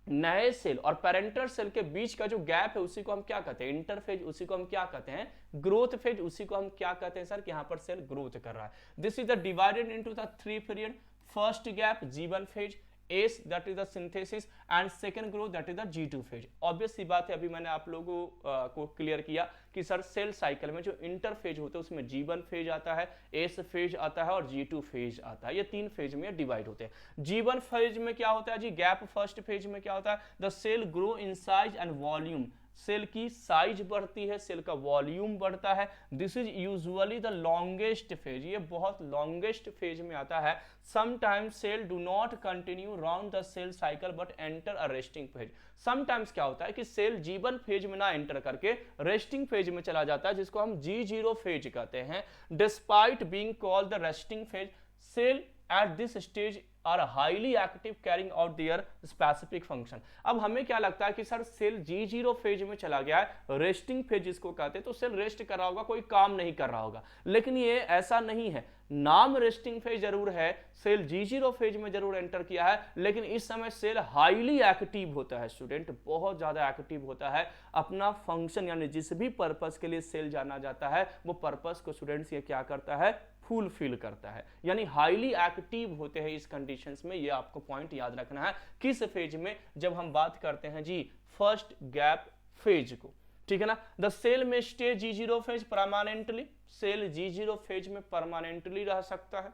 नए सेल और पेरेंटल सेल के बीच का जो गैप है उसी को हम क्या कहते हैं, इंटरफेज, उसी को हम क्या कहते हैं, ग्रोथ फेज, उसी को हम क्या कहते हैं सर, कि यहां पर सेल ग्रोथ कर रहा है। This is the divided into the 3 period, first gap G1 phase, S that is the synthesis and second growth that is the G2 phase. Obvious सी बात है, अभी मैंने आप लोगों को क्लियर किया कि सर सेल साइकिल में जो इंटरफेज होते हैं उसमें G1 फेज आता है, एस फेज आता है और G2 फेज आता है। ये 3 फेज में डिवाइड होते हैं। G1 फेज में क्या होता है जी, गैप फर्स्ट फेज में क्या होता है, the cell grow in size and volume, cell की साइज बढ़ती है, सेल का वॉल्यूम बढ़ता है। This is usually the longest phase, ये बहुत लॉन्गेस्ट फेज में आता है। Sometimes cell do not continue round the cell cycle but enter a resting phase. Sometimes क्या होता है कि सेल G1 फेज में ना एंटर करके रेस्टिंग फेज में चला जाता है, जिसको हम G0 फेज कहते हैं। Despite being called the resting phase, cell at this stage are highly active carrying out their specific function। अब हमें क्या लगता है कि सर सेल G0 फेज में चला गया है, रेस्टिंग फेज जिसको कहते हैं, तो सेल रेस्ट कर रहा होगा, कोई काम नहीं कर रहा होगा। लेकिन ये ऐसा नहीं है, नाम रेस्टिंग फेज जरूर है, सेल G0 फेज में जरूर एंटर किया है, लेकिन इस समय सेल हाईली एक्टिव होता है स्टूडेंट, बहुत ज्यादा एक्टिव होता है। अपना फंक्शन यानी जिस भी पर्पस के लिए सेल जाना जाता है वो पर्पस को स्टूडेंट्स ये क्या करता है, फुलफिल करता है, यानी हाईली एक्टिव होते हैं इस कंडीशंस में। ये आपको पॉइंट याद रखना है किस फेज में, जब हम बात करते हैं जी फर्स्ट गैप फेज को, ठीक है ना। द सेल में stay G0 phase permanently, cell G0 phase में परमानेंटली रह सकता है,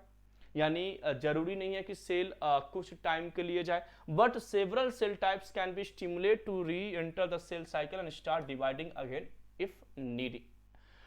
यानी जरूरी नहीं है कि सेल कुछ टाइम के लिए जाए, but several cell types can be stimulate to reenter the cell cycle and start dividing again if need.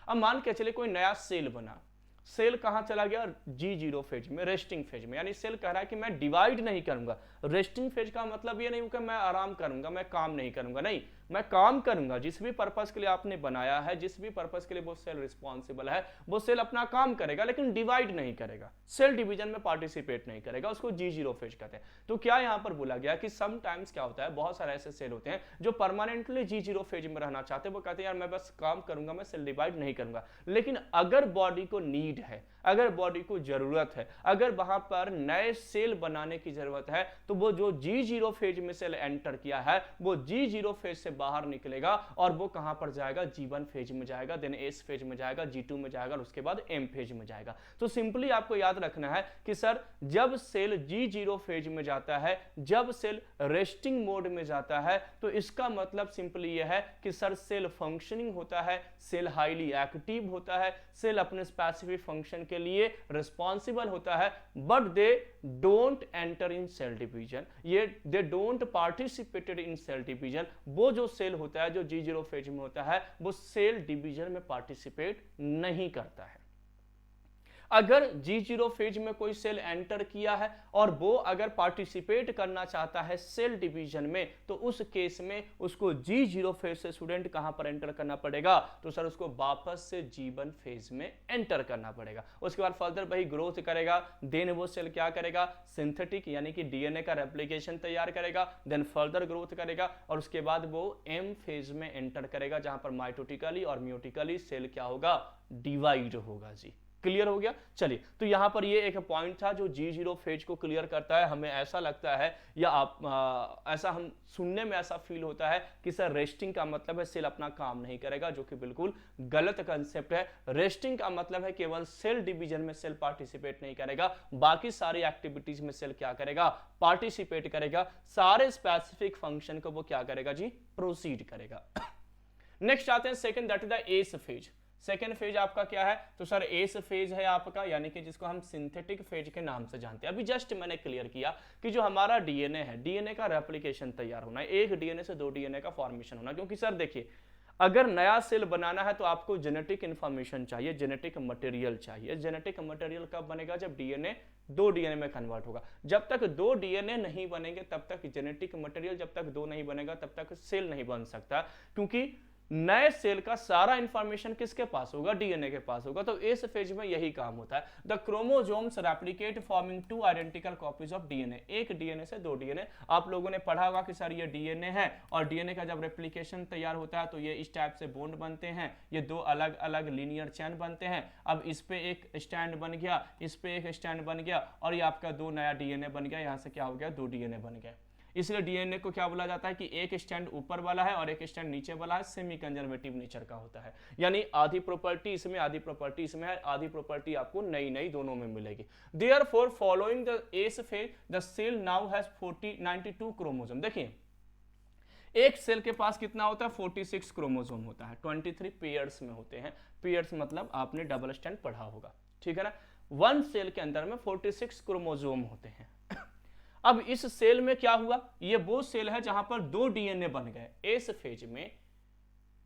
अब मान के चले कोई नया सेल बना, सेल कहां चला गया, G0 फेज में, रेस्टिंग फेज में, यानी सेल कह रहा है कि मैं डिवाइड नहीं करूंगा। रेस्टिंग फेज का मतलब ये नहीं कि मैं आराम करूंगा, मैं काम नहीं करूंगा, नहीं, मैं काम करूंगा। जिस भी पर्पस के लिए आपने बनाया है, जिस भी पर्पस के लिए वो सेल रिस्पॉन्सिबल है, वो सेल अपना काम करेगा, लेकिन डिवाइड नहीं करेगा, सेल डिवीजन में पार्टिसिपेट नहीं करेगा, उसको G0 फेज कहते हैं। तो क्या यहां पर बोला गया कि समटाइम्स क्या होता है, बहुत सारे ऐसे सेल होते हैं जो परमानेंटली G0 फेज में रहना चाहते हैं, वो कहते हैं यार मैं बस काम करूंगा, मैं सेल डिवाइड नहीं करूंगा। लेकिन अगर बॉडी को नीड है, अगर बॉडी को जरूरत है, अगर वहां पर नए सेल बनाने की जरूरत है, तो वो जो G0 फेज में सेल एंटर किया है वो G0 फेज से बाहर निकलेगा और वो कहां पर जाएगा, G1 फेज में जाएगा, देन S फेज में जाएगा, G2 में जाएगा और उसके बाद M फेज में जाएगा। तो सिंपली आपको याद रखना है कि सर जब सेल G0 फेज में जाता है, जब सेल रेस्टिंग मोड में जाता है, तो इसका मतलब सिंपली यह है कि सर सेल फंक्शनिंग होता है, सेल हाईली एक्टिव होता है, सेल अपने स्पेसिफिक फंक्शन के लिए रिस्पॉन्सिबल होता है, but they don't enter in cell division, ये they don't participated in cell division. वो जो सेल होता है जो G0 फेज में होता है वो सेल डिवीजन में पार्टिसिपेट नहीं करता है। अगर G0 फेज में कोई सेल एंटर किया है और वो अगर पार्टिसिपेट करना चाहता है सेल डिवीजन में, तो उस केस में उसको G0 फेज से स्टूडेंट कहां पर एंटर करना पड़ेगा, तो सर उसको वापस से G1 फेज में एंटर करना पड़ेगा। उसके बाद फर्दर वही ग्रोथ करेगा, देन वो सेल क्या करेगा, सिंथेटिक यानी कि डीएनए का रेप्लिकेशन तैयार करेगा, देन फर्दर ग्रोथ करेगा और उसके बाद वो M फेज में एंटर करेगा, जहां पर माइटोटिकली और म्यूटिकली सेल क्या होगा, डिवाइड होगा जी। क्लियर हो गया। चलिए, तो यहां पर ये एक पॉइंट था जो G0 फेज को क्लियर करता है। हमें ऐसा लगता है या ऐसा हम सुनने में ऐसा फील होता है कि सर रेस्टिंग का मतलब है सेल अपना काम नहीं करेगा, जो कि बिल्कुल गलत कंसेप्ट है। रेस्टिंग का मतलब है केवल सेल डिवीजन में सेल पार्टिसिपेट नहीं करेगा, बाकी सारी एक्टिविटीज में सेल क्या करेगा, पार्टिसिपेट करेगा, सारे स्पेसिफिक फंक्शन को वो क्या करेगा जी, प्रोसीड करेगा। नेक्स्ट आते हैं second, that is the S phase. Second phase आपका क्या है, तो सर एस फेज है आपका, यानी कि जिसको हम सिंथेटिक फेज के नाम से जानते हैं। अभी जस्ट मैंने क्लियर किया कि जो हमारा डीएनए है, डीएनए का रेप्लिकेशन तैयार होना है, एक डीएनए से दो डीएनए का फॉर्मेशन होना। क्योंकि सर देखिए, अगर नया सेल बनाना है तो आपको जेनेटिक इंफॉर्मेशन चाहिए, जेनेटिक मटेरियल चाहिए। जेनेटिक मटेरियल कब बनेगा, जब डीएनए दो डीएनए में कन्वर्ट होगा। जब तक दो डीएनए नहीं बनेंगे तब तक जेनेटिक मटेरियल, जब तक दो नहीं बनेगा तब तक सेल नहीं बन सकता, क्योंकि नए सेल का सारा इंफॉर्मेशन किसके पास होगा, डीएनए के पास होगा। तो इस फेज में यही काम होता है। The chromosomes replicate forming two identical copies of DNA. एक डीएनए से दो डीएनए। आप लोगों ने पढ़ा होगा कि सर ये डीएनए है और डीएनए का जब रेप्लिकेशन तैयार होता है तो ये इस टाइप से बॉन्ड बनते हैं, ये दो अलग अलग लीनियर चेन बनते हैं। अब इस पे एक स्टैंड बन गया, इस पे एक स्टैंड बन गया और ये आपका दो नया डीएनए बन गया। यहां से क्या हो गया, दो डीएनए बन गए। इसलिए डीएनए को क्या बोला जाता है कि एक स्टैंड ऊपर वाला है और एक स्टैंड नीचे वाला है, सेमी कंजर्वेटिव नेचर का होता है। यानी आधी प्रॉपर्टी इसमें, आधी प्रॉपर्टी इसमें है, आधी प्रॉपर्टी आपको नई नई दोनों में मिलेगी। Therefore following the S phase the cell now has 92 chromosome. देखिए, एक सेल के पास कितना होता है, 46 क्रोमोसोम होता है, 23 पेयर्स में होते हैं। पेयर्स मतलब आपने डबल स्टैंड पढ़ा होगा, ठीक है ना। वन सेल के अंदर में 46 क्रोमोसोम होते हैं। अब इस सेल में क्या हुआ, ये वो सेल है जहां पर दो डीएनए बन गए। इस फेज में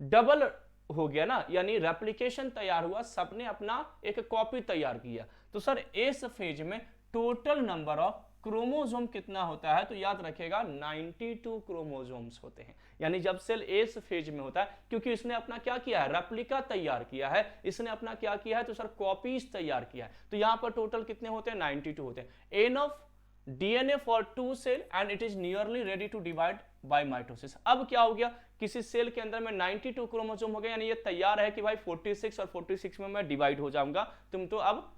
डबल हो गया ना, यानी रेप्लिकेशन तैयार हुआ, सबने अपना एक कॉपी तैयार किया। तो सर इस फेज में टोटल नंबर ऑफ क्रोमोसोम कितना होता है, तो याद रखेगा 92 क्रोमोसोम्स होते हैं। यानी जब सेल एस फेज में होता है, क्योंकि इसने अपना क्या किया है, रेप्लिका तैयार किया है, इसने अपना क्या किया है, तो सर कॉपीज तैयार किया है। तो यहां पर टोटल कितने होते हैं, 92 होते हैं। Enough DNA for two cell and it is nearly ready to divide by mitosis। अब क्या हो गया, किसी सेल के अंदर में 92 क्रोमोसोम हो गए, यानी ये तैयार है कि भाई 46 और 46 में मैं डिवाइड हो जाऊंगा, तुम तो अब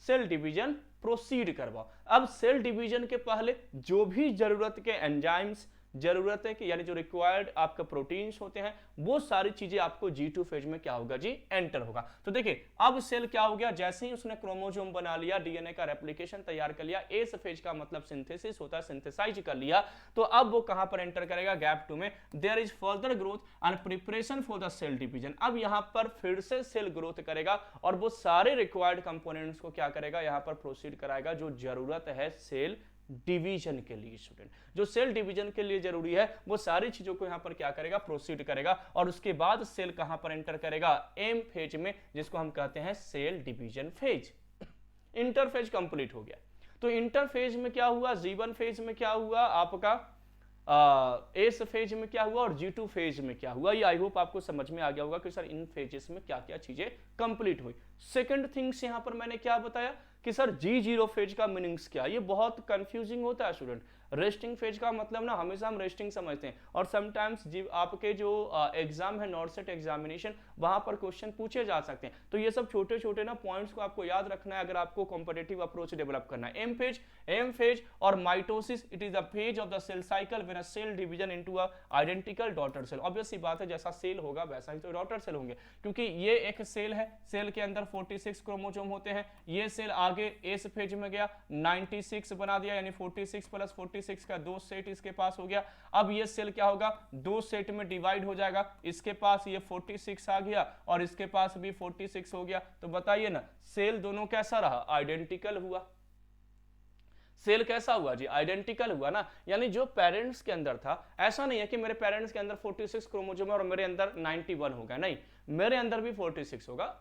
सेल डिवीजन प्रोसीड करवाओ। अब सेल डिवीजन के पहले जो भी जरूरत के एंजाइम्स, जरूरत है कि यानी जो रिक्वायर्ड आपका प्रोटीन्स होते हैं, वो सारी चीजें आपको G2 फेज में क्या होगा जी, एंटर होगा। तो देखिए, अब सेल क्या हो गया, जैसे ही उसने क्रोमोसोम बना लिया, डीएनए का रेप्लिकेशन तैयार कर लिया, एस फेज का मतलब सिंथेसिस होता है, सिंथेसाइज कर लिया, तो अब वो कहां पर एंटर करेगा, गैप 2 में। There is further growth and preparation for the cell division. अब यहां पर फिर से सेल ग्रोथ करेगा और वो सारे रिक्वायर्ड कंपोनेंट्स को क्या करेगा, यहां पर प्रोसीड कराएगा, जो जरूरत है सेल डिवीजन के लिए। स्टूडेंट, जो सेल डिवीजन के लिए जरूरी है वो सारी चीजों को यहां पर क्या करेगा, प्रोसीड करेगा। और उसके बाद सेल कहां पर एंटर करेगा, एम फेज में, जिसको हम कहते हैं cell division phase. Interphase complete हो गया। तो इंटरफेज में क्या हुआ, G1 फेज में क्या हुआ आपका, एस फेज में क्या हुआ और G2 फेज में क्या हुआ। ये आई होप आपको समझ में आ गया होगा कि सर इन फेजेस में क्या क्या चीजें कंप्लीट हुई। सेकंड थिंग्स यहां पर मैंने क्या बताया कि सर G0 फेज का मीनिंग्स क्या, ये बहुत कंफ्यूजिंग होता है स्टूडेंट। रेस्टिंग फेज का मतलब ना हमेशा हम रेस्टिंग समझते हैं, और समटाइम्स आपके जो एग्जाम है नॉर्सेट एग्जामिनेशन, वहां पर क्वेश्चन पूछे जा सकते हैं। तो ये सब छोटे छोटे ना पॉइंट्स को आपको याद रखना है अगर आपको कॉम्पिटिटिव अप्रोच डेवलप करना है। एम फेज और mitosis, it is the phase of the cell cycle when a cell division into a identical daughter cell. Obvious सी बात है, जैसा सेल होगा वैसा ही तो डॉटर सेल होंगे, क्योंकि ये एक सेल है, सेल के अंदर 46 क्रोमोसोम होते हैं। ये सेल आगे एस फेज में गया, 96 बना दिया, यानी 46 प्लस 46 का दो सेट इसके पास हो गया। अब ये सेल क्या होगा, दो सेट में डिवाइड हो जाएगा। इसके पास ये 46 आ गया और इसके पास भी 46 हो गया। तो बताइए ना, सेल दोनों कैसा रहा, आइडेंटिकल हुआ। सेल कैसा हुआ जी, आइडेंटिकल हुआ ना। यानी जो पेरेंट्स के अंदर था, ऐसा नहीं है कि मेरे पेरेंट्स के अंदर 46 क्रोमोसोम है और मेरे अंदर 91 होगा, नहीं, मेरे अंदर भी 46 होगा।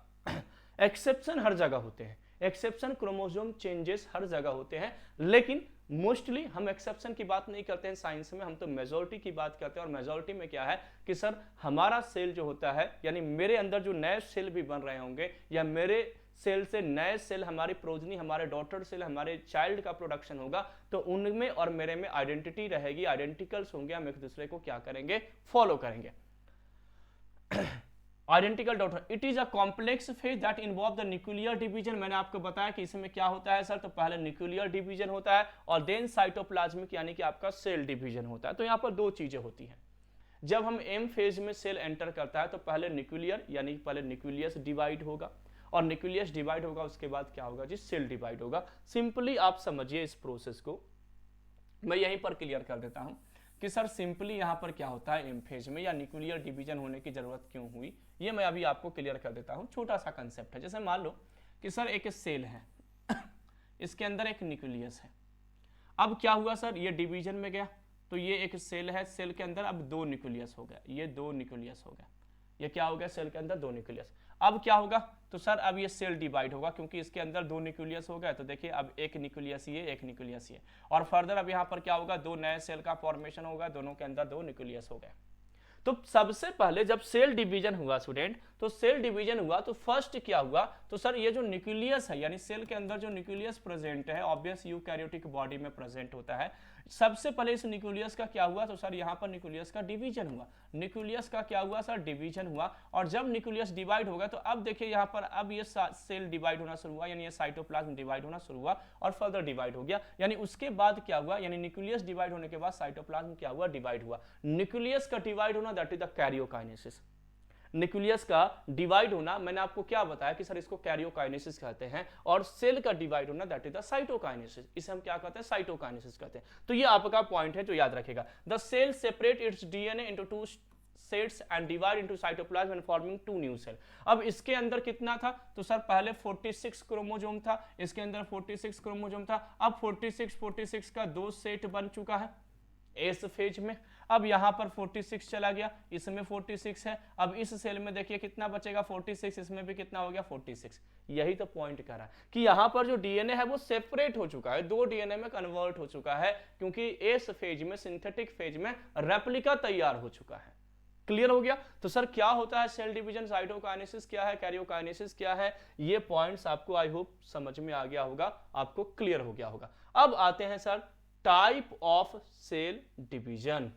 एक्सेप्शन हर जगह होते हैं, एक्सेप्शन क्रोमोसोम चेंजेस हर जगह होते हैं, लेकिन मोस्टली हम एक्सेप्शन की बात नहीं करते हैं साइंस में, हम तो मेजॉरिटी की बात करते हैं। और मेजॉरिटी में क्या है कि सर हमारा सेल जो होता है, यानी मेरे अंदर जो नए सेल भी बन रहे होंगे या मेरे सेल से नए सेल, हमारी प्रोजनी, हमारे डॉटर सेल, हमारे चाइल्ड का प्रोडक्शन होगा, तो उनमें और मेरे में आइडेंटिटी रहेगी, आइडेंटिकल्स होंगे, हम एक दूसरे को क्या करेंगे, फॉलो करेंगे। Identical daughter, it is a complex phase that involve the nuclear division. मैंने आपको बताया कि इसमें क्या होता है सर, तो पहले न्यूक्लियर डिवीजन होता है और देन साइटोप्लाज्मिक यानी कि आपका सेल डिवीजन होता है। तो यहाँ पर दो चीजें होती हैं। जब हम एम फेज में सेल एंटर करता है तो पहले न्यूक्लियर यानी पहले न्यूक्लियस डिवाइड होगा, और न्यूक्लियस डिवाइड होगा उसके बाद क्या होगा जी, सेल डिवाइड होगा। सिंपली आप समझिए इस प्रोसेस को, मैं यहीं पर क्लियर कर देता हूं कि सर सिंपली यहां पर क्या होता है एम फेज में, या न्यूक्लियर डिवीजन होने की जरूरत क्यों हुई, ये मैं अभी आपको क्लियर कर देता हूं। छोटा सा कंसेप्ट है, जैसे मान लो कि सर एक सेल है इसके अंदर एक न्यूक्लियस है। अब क्या हुआ सर, ये डिवीजन में गया तो ये एक सेल है, सेल के अंदर अब दो न्यूक्लियस हो गया, ये दो न्यूक्लियस हो गया, ये क्या हो गया, सेल के अंदर दो न्यूक्लियस। अब क्या होगा, तो सर अब ये सेल डिवाइड होगा क्योंकि इसके अंदर दो न्यूक्लियस हो गए, तो देखिए अब एक न्यूक्लियस ये, एक न्यूक्लियस ये, और फर्दर अब यहाँ पर क्या होगा, दो नए सेल का फॉर्मेशन होगा, दोनों के अंदर दो न्यूक्लियस हो गए। तो सबसे पहले जब सेल डिवीजन हुआ स्टूडेंट, तो सेल डिवीजन हुआ तो फर्स्ट क्या हुआ, तो सर ये जो न्यूक्लियस है यानी सेल के अंदर जो न्यूक्लियस प्रेजेंट है, ऑब्वियस यूकैरियोटिक बॉडी में प्रेजेंट होता है, सबसे पहले इस न्यूक्लियस का क्या हुआ, तो सर यहाँ पर न्यूक्लियस का डिवीजन हुआ। न्यूक्लियस का क्या हुआ सर, डिवीजन हुआ। और जब न्यूक्लियस डिवाइड होगा तो अब देखिए यहाँ पर अब ये सेल डिवाइड होना शुरू हुआ, यानी ये साइटोप्लाज्म डिवाइड होना शुरू हुआ और फर्दर डिवाइड हो गया। यानी उसके बाद क्या हुआ, यानी न्यूक्लियस डिवाइड होने के बाद साइटोप्लाज्म क्या हुआ, डिवाइड हुआ। न्यूक्लियस का डिवाइड होना that is the karyokinesis. Nucleus का डिवाइड होना, मैंने आपको क्या बताया कि सर इसको कैरियोकाइनेसिस कहते हैं, और सेल का डिवाइड होना दैट इज द साइटोकाइनेसिस, इसे हम क्या कहते हैं, साइटोकाइनेसिस कहते हैं। तो ये आपका पॉइंट है जो याद रखेगा। The cell separate its DNA into two sets and divide into cytoplasm and forming two new cell. अब इसके अंदर कितना था, तो सर पहले 46 क्रोमोसोम था, इसके अंदर 46 क्रोमोसोम था। अब 46 का दो सेट बन चुका है एस फेज में। अब यहां पर 46 चला गया, इसमें 46 है। अब इस सेल में देखिए कितना बचेगा, 46, इसमें भी कितना हो गया, 46। यही तो पॉइंट कर रहा है कि यहां पर जो डीएनए है वो सेपरेट हो चुका है, दो डीएनए में कन्वर्ट हो चुका है, क्योंकि एस फेज में, सिंथेटिक फेज में रेप्लिका तैयार हो चुका है। क्लियर हो गया। तो सर क्या होता है सेल डिवीजन, साइटोकाइनेसिस क्या है, कैरियोकाइनेसिस क्या है, ये पॉइंट्स आपको आई होप समझ में आ गया होगा, आपको क्लियर हो गया होगा। अब आते हैं sir type of cell division.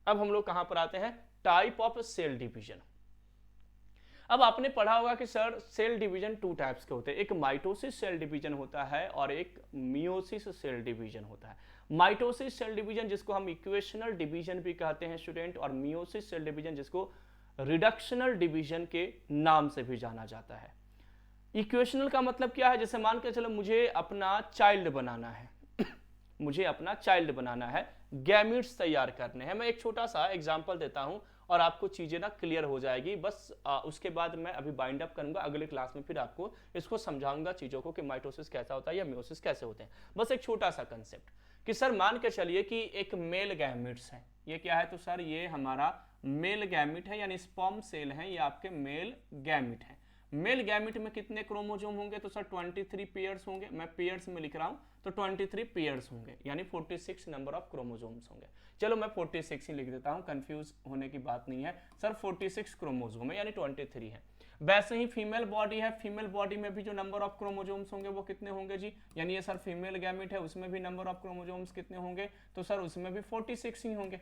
अब हम लोग कहां पर आते हैं, टाइप ऑफ सेल डिवीजन। अब आपने पढ़ा होगा कि sir cell division two types के होते हैं, एक माइटोसिस सेल डिवीजन होता है और एक मियोसिस सेल डिवीजन होता है। माइटोसिस सेल डिवीजन जिसको हम इक्वेशनल डिवीजन भी कहते हैं स्टूडेंट, और मियोसिस सेल डिवीजन जिसको रिडक्शनल डिवीजन के नाम से भी जाना जाता है। इक्वेशनल का मतलब क्या है, जैसे मान के चलो मुझे अपना चाइल्ड बनाना है मुझे अपना चाइल्ड बनाना है, गैमीट्स तैयार करने हैं। मैं एक छोटा सा एग्जांपल देता हूं और आपको चीजें ना क्लियर हो जाएगी। बस उसके बाद मैं अभी बाइंड अप करूंगा, अगले क्लास में फिर आपको इसको समझाऊंगा चीजों को कि माइटोसिस कैसा होता है या मियोसिस कैसे होते हैं। बस एक छोटा सा कंसेप्ट कि सर मान के चलिए कि एक मेल गैमीट्स है, ये क्या है, तो सर ये हमारा मेल गैमीट है, यानी स्पर्म सेल है, ये आपके मेल गैमीट है। मेल गैमीट में कितने क्रोमोसोम होंगे, तो सर 23 पेयर्स होंगे, मैं पेयर्स में लिख रहा हूं, तो 23 पेयर्स होंगे, यानी 46 नंबर ऑफ क्रोमोसोम्स होंगे। चलो मैं 46 ही लिख देता हूं, कंफ्यूज होने की बात नहीं है। सर 46 क्रोमोसोम है, यानी 23 है। वैसे ही फीमेल बॉडी है, फीमेल बॉडी में भी जो नंबर ऑफ क्रोमोसोम्स होंगे वो कितने होंगे जी, यानी ये सर फीमेल गैमीट है, उसमें भी नंबर ऑफ क्रोमोसोम्स कितने होंगे, तो सर उसमें भी 46 ही होंगे।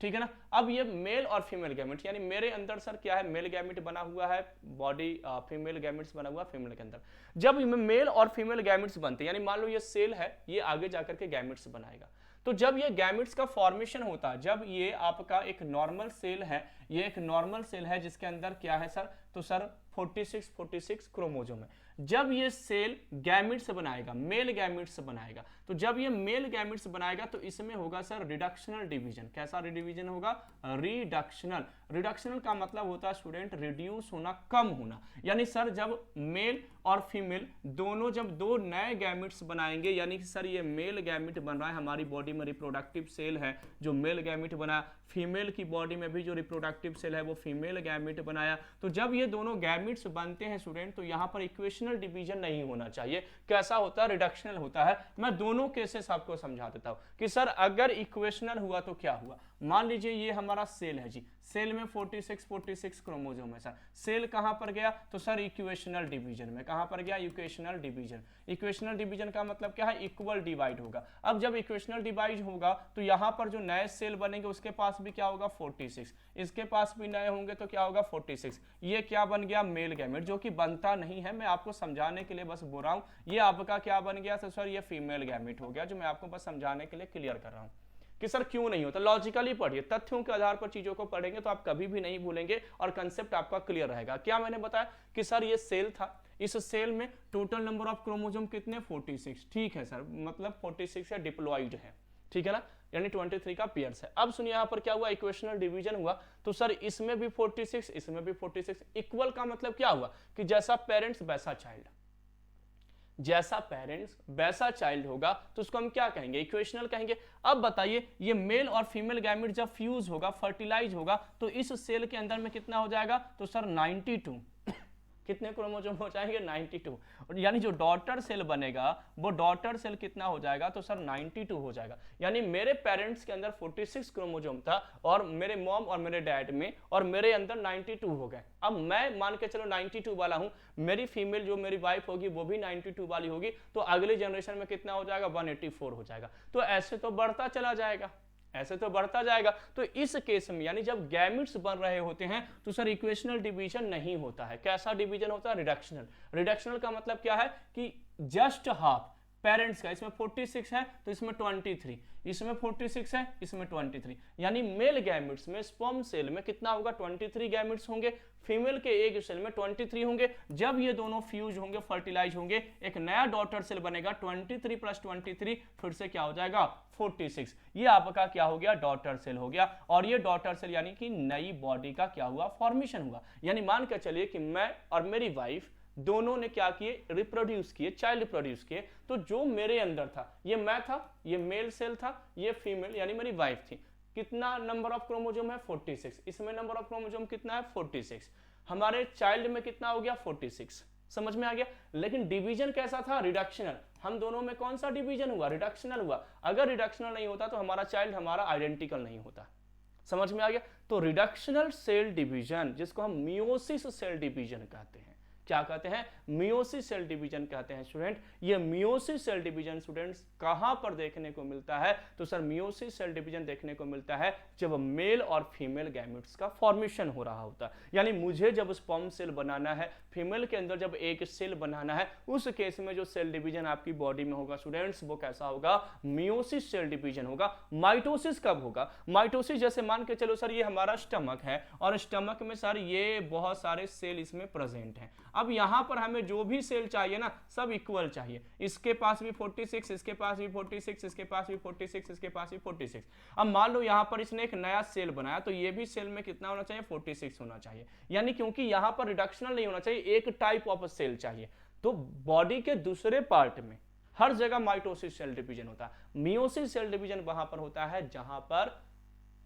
ठीक है ना। अब ये मेल और फीमेल गैमेट, यानी मेरे अंदर सर क्या है, मेल गैमेट बना हुआ है, बॉडी फीमेल गैमेट्स बना हुआ है फीमेल के अंदर। जब मेल और फीमेल गैमेट्स बनते हैं, यानी मान लो ये सेल है, ये आगे जाकर के गैमेट्स बनाएगा, तो जब ये गैमेट्स का फॉर्मेशन होता है, जब ये आपका एक नॉर्मल सेल है, ये एक नॉर्मल सेल है जिसके अंदर क्या है सर, तो सर 46 क्रोमोसोम है। जब ये सेल गैमेट्स बनाएगा, मेल गैमेट्स बनाएगा, तो जब ये मेल गैमेट्स बनाएगा तो इसमें होगा सर रिडक्शनल डिवीजन। कैसा डिवीजन होगा, रिडक्शनल। रिडक्शनल का मतलब होता है स्टूडेंट रिड्यूस होना, कम होना। यानी सर जब मेल और फीमेल दोनों जब दो नए गैमिट्स बनाएंगे, यानी कि सर ये मेल गैमिट बन रहा है, हमारी बॉडी में रिप्रोडक्टिव सेल है जो मेल गैमिट बना, फीमेल की बॉडी में भी जो रिप्रोडक्टिव सेल है वो फीमेल गैमिट बनाया, तो जब ये दोनों गैमिट्स बनते हैं स्टूडेंट तो यहाँ पर इक्वेशनल डिवीजन नहीं होना चाहिए। कैसा होता है? रिडक्शनल होता है। मैं दोनों केसेस आपको समझा देता हूँ कि सर अगर इक्वेशनल हुआ तो क्या हुआ। मान लीजिए ये हमारा सेल है जी, सेल में 46 क्रोमोसोम है सर, सेल कहां पर गया? तो सर इक्वेशनल डिवीजन में। कहां पर गया? Equational division. इक्वेशनल डिवीजन का मतलब क्या है? इक्वल डिवाइड होगा। अब जब इक्वेशनल डिवाइड होगा तो यहां पर जो नए सेल बनेंगे उसके पास भी क्या होगा? 46, इसके पास भी नए होंगे तो क्या होगा? 46। ये क्या बन गया? मेल गैमेट, जो कि बनता नहीं है, मैं आपको समझाने के लिए बस बोल रहा हूं। ये आपका क्या बन गया? तो सर ये फीमेल गैमेट हो गया, जो मैं आपको बस समझाने के लिए क्लियर कर रहा हूं कि सर क्यों नहीं होता। लॉजिकली पढ़िए, तथ्यों के आधार पर चीजों को पढ़ेंगे तो आप कभी भी नहीं भूलेंगे और कंसेप्ट आपका क्लियर रहेगा। क्या मैंने बताया कि सर ये सेल था, इस सेल में टोटल नंबर ऑफ क्रोमोसोम कितने? 46। ठीक है सर, मतलब 46 है, डिप्लॉइड है, ठीक है ना, यानी 23 का पेयर्स है। अब सुनिए यहाँ पर क्या हुआ? इक्वेशनल डिवीजन हुआ, तो सर इसमें भी 46, इसमें भी 46। इक्वल का मतलब क्या हुआ कि जैसा पेरेंट्स वैसा चाइल्ड, जैसा पेरेंट्स वैसा चाइल्ड होगा तो उसको हम क्या कहेंगे? इक्वेशनल कहेंगे। अब बताइए ये मेल और फीमेल गैमेट जब फ्यूज होगा, फर्टिलाइज होगा, तो इस सेल के अंदर में कितना हो जाएगा? तो सर 92 कितने क्रोमोसोम हो जाएंगे? 92। और यानी जो डॉटर सेल बनेगा वो डॉटर सेल कितना हो जाएगा? तो सर 92 हो जाएगा। यानी मेरे पेरेंट्स के अंदर 46 क्रोमोसोम था और मेरे मॉम और मेरे डैड में और मेरे अंदर 92 हो गए। अब मैं मान के चलो 92 वाला हूं, मेरी फीमेल जो मेरी वाइफ होगी वो भी 92 वाली होगी, तो अगले जनरेशन में कितना हो जाएगा? 184 हो जाएगा। तो ऐसे तो बढ़ता चला जाएगा, ऐसे तो बढ़ता जाएगा। तो इस केस में यानी जब गैमेट्स बन रहे होते हैं तो सर इक्वेशनल डिवीजन नहीं होता है। कैसा डिवीजन होता है? रिडक्शनल। रिडक्शनल का मतलब क्या है कि जस्ट हाफ पेरेंट्स का, इसमें 46 है तो इसमें 23, इसमें 46 है, इसमें 23, यानी मेल गैमेट्स में स्पर्म सेल में कितना होगा? 23 गैमेट्स होंगे, फीमेल के एग सेल में 23 होंगे। जब ये दोनों फ्यूज होंगे, फर्टिलाइज होंगे, एक नया डॉटर सेल बनेगा, 23 + 23 फिर से क्या हो जाएगा? 46। ये आपका क्या हो गया? डॉटर सेल हो गया। और ये डॉटर सेल यानी कि नई बॉडी का क्या हुआ? फॉर्मेशन हुआ। यानी मान के चलिए कि मैं और मेरी वाइफ दोनों ने क्या किए? रिप्रोड्यूस किए, चाइल्ड प्रोड्यूस किए। तो जो मेरे अंदर था, ये मैं था, ये मेल सेल था, ये फीमेल यानी मेरी वाइफ थी। कितना नंबर ऑफ क्रोमोसोम है? 46। इसमें नंबर ऑफ क्रोमोसोम कितना है? 46। हमारे चाइल्ड में कितना हो गया? 46। समझ में आ गया? लेकिन डिवीजन कैसा था? रिडक्शनल। हम दोनों में कौन सा डिवीजन हुआ? रिडक्शनल हुआ। अगर रिडक्शनल नहीं होता तो हमारा चाइल्ड हमारा आइडेंटिकल नहीं होता। समझ में आ गया? तो रिडक्शनल सेल डिवीजन, जिसको हम मियोसिस सेल डिवीजन कहते हैं, क्या कहते हैं? मियोसिस सेल डिवीजन कहते हैं स्टूडेंट। ये मियोसिस सेल डिवीजन स्टूडेंट्स कहां पर देखने को मिलता है? तो सर मियोसिस सेल डिवीजन देखने को मिलता है जब मेल और फीमेल गैमेट्स का फॉर्मेशन हो रहा होता है। यानी मुझे जब स्पर्म सेल बनाना है, फीमेल के अंदर जब एक सेल बनाना है, उस केस में जो सेल डिवीजन आपकी बॉडी में होगा स्टूडेंट्स वो कैसा होगा? मियोसिस सेल डिवीजन होगा। माइटोसिस कब होगा? माइटोसिस जैसे मान के चलो सर ये हमारा स्टमक है और स्टमक में सर ये बहुत सारे सेल इसमें प्रेजेंट हैं। अब यहां पर हमें जो भी सेल चाहिए ना सब इक्वल चाहिए। इसके पास भी 46, इसके पास भी 46, इसके पास भी 46, इसके पास भी 46। अब मान लो यहां पर इसने एक नया सेल बनाया तो ये भी सेल में कितना होना चाहिए? 46 होना चाहिए। यानी क्योंकि यहां पर रिडक्शनल नहीं होना चाहिए, एक टाइप ऑफ सेल चाहिए। तो बॉडी के दूसरे पार्ट में हर जगह माइटोसिस सेल डिवीजन होता है। मियोसिस सेल डिवीजन वहां पर होता है जहां पर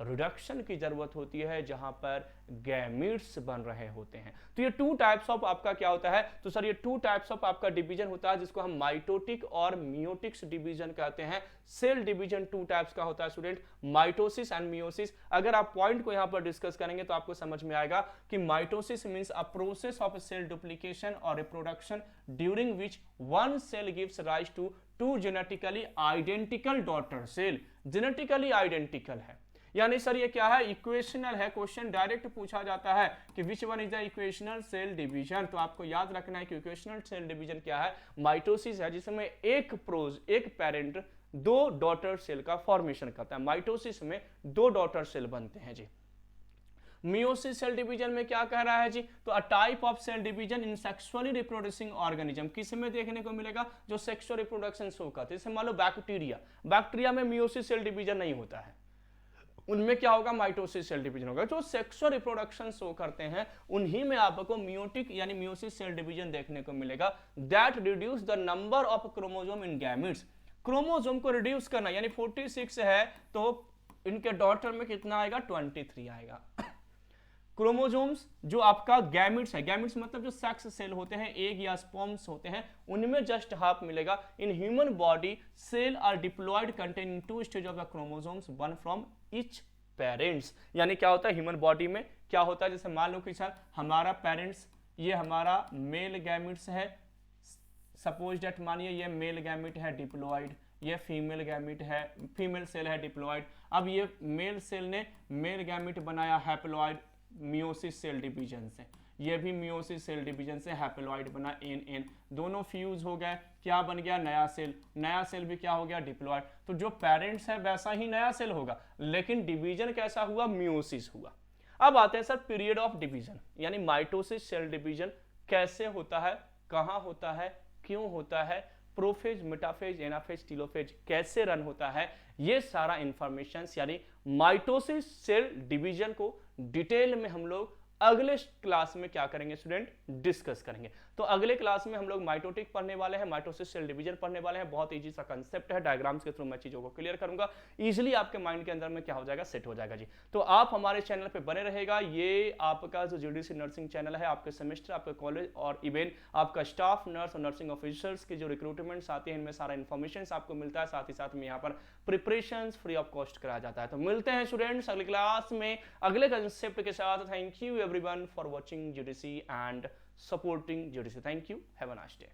रिडक्शन की जरूरत होती है, जहां पर गैमीट्स बन रहे होते हैं। तो ये टू टाइप्स ऑफ आपका क्या होता है? तो सर ये टू टाइप्स ऑफ आपका डिवीजन होता है जिसको हम माइटोटिक और मियोटिक्स डिवीजन कहते हैं। सेल डिवीजन टू टाइप्स का होता है स्टूडेंट, माइटोसिस एंड मियोसिस। अगर आप पॉइंट को यहां पर डिस्कस करेंगे तो आपको समझ में आएगा कि mitosis means a process of cell duplication और reproduction during which one cell gives rise to two genetically identical daughter cell. Genetically identical है यानी सर ये क्या है? इक्वेशनल है। क्वेश्चन डायरेक्ट पूछा जाता है कि which one is the equational cell division. तो आपको याद रखना है कि इक्वेशनल सेल डिवीजन क्या है? माइटोसिस है जिसमें एक पेरेंट दो डॉटर सेल का फॉर्मेशन करता है। माइटोसिस में दो डॉटर सेल बनते हैं जी। मियोसिस सेल डिवीजन में क्या कह रहा है जी? तो a type of cell division in sexually reproducing organism. किस में देखने को मिलेगा? जो सेक्सुअल रिप्रोडक्शन शो करते हैं। जैसे मान लो बैक्टीरिया, बैक्टीरिया में मियोसिस सेल डिवीजन नहीं होता है। उनमें क्या होगा, माइटोसिस सेल डिवीजन होगा। जो सेक्सुअल रिप्रोडक्शन शो करते हैं उन्हीं में आपको मियोटिक यानी मियोसिस सेल डिवीजन देखने को मिलेगा। That reduce the number of chromosome in gametes, chromosome को रिड्यूस करना, यानी 46 है तो इनके डॉटर में कितना आएगा, 23 आएगा। क्रोमोसोम्स जो आपका गैमिट्स है, गैमिट्स मतलब जो सेक्स सेल होते हैं, एग या स्पर्म्स होते हैं, उनमें जस्ट हाफ मिलेगा। In human body cell are diploid containing 2 stage of the chromosomes, one from each parents. यानी क्या होता है ह्यूमन बॉडी में, क्या होता है, जैसे मान लो कि सर हमारा पेरेंट्स, ये हमारा मेल गैमिट्स है, सपोज डेट मानिए ये मेल गैमिट है डिप्लॉयड, ये फीमेल गैमिट है, फीमेल सेल है डिप्लॉयड। अब ये मेल सेल ने मेल गैमिट बनाया हैप्लॉयड मियोसिस सेल डिवीजन से, ये भी मियोसिस सेल डिवीजन से हैप्लॉयड बना एन, दोनों फ्यूज हो गए, क्या बन गया, नया सेल, नया सेल भी क्या हो गया, डिप्लॉयड। तो जो पेरेंट्स है वैसा ही नया सेल होगा, लेकिन डिवीजन कैसा हुआ, मियोसिस हुआ। अब आते हैं सर पीरियड ऑफ डिवीजन, यानी माइटोसिस सेल डिवीजन कैसे होता है, कहां होता है, क्यों होता है, प्रोफेज, मेटाफेज, एनाफेज, टीलोफेज कैसे रन होता है, ये सारा इंफॉर्मेशन यानी माइटोसिस सेल डिवीजन को डिटेल में हम लोग अगले क्लास में क्या करेंगे स्टूडेंट, डिस्कस करेंगे। तो अगले क्लास में हम लोग माइटोटिक पढ़ने वाले हैं, माइटोसिस सेल डिवीजन पढ़ने वाले हैं। बहुत इजी सा कंसेप्ट है, डायग्राम्स के थ्रू मैं चीजों को क्लियर करूंगा, इजीली आपके माइंड के अंदर में क्या हो जाएगा, सेट हो जाएगा जी। तो आप हमारे चैनल पे बने रहेगा। ये आपका जो जीडीसी नर्सिंग चैनल है, आपके सेमेस्टर, आपके कॉलेज और इवन आपका स्टाफ नर्स और नर्सिंग ऑफिसर्स की जो रिक्रूटमेंट्स आती है, इनमें सारा इन्फॉर्मेशन आपको मिलता है। साथ ही साथ में यहाँ पर प्रिपरेशन फ्री ऑफ कॉस्ट कराया जाता है। तो मिलते हैं स्टूडेंट्स अगली क्लास में अगले कंसेप्ट के साथ। Thank you everyone for watching GDC and supporting GDC. Thank you. Have a nice day.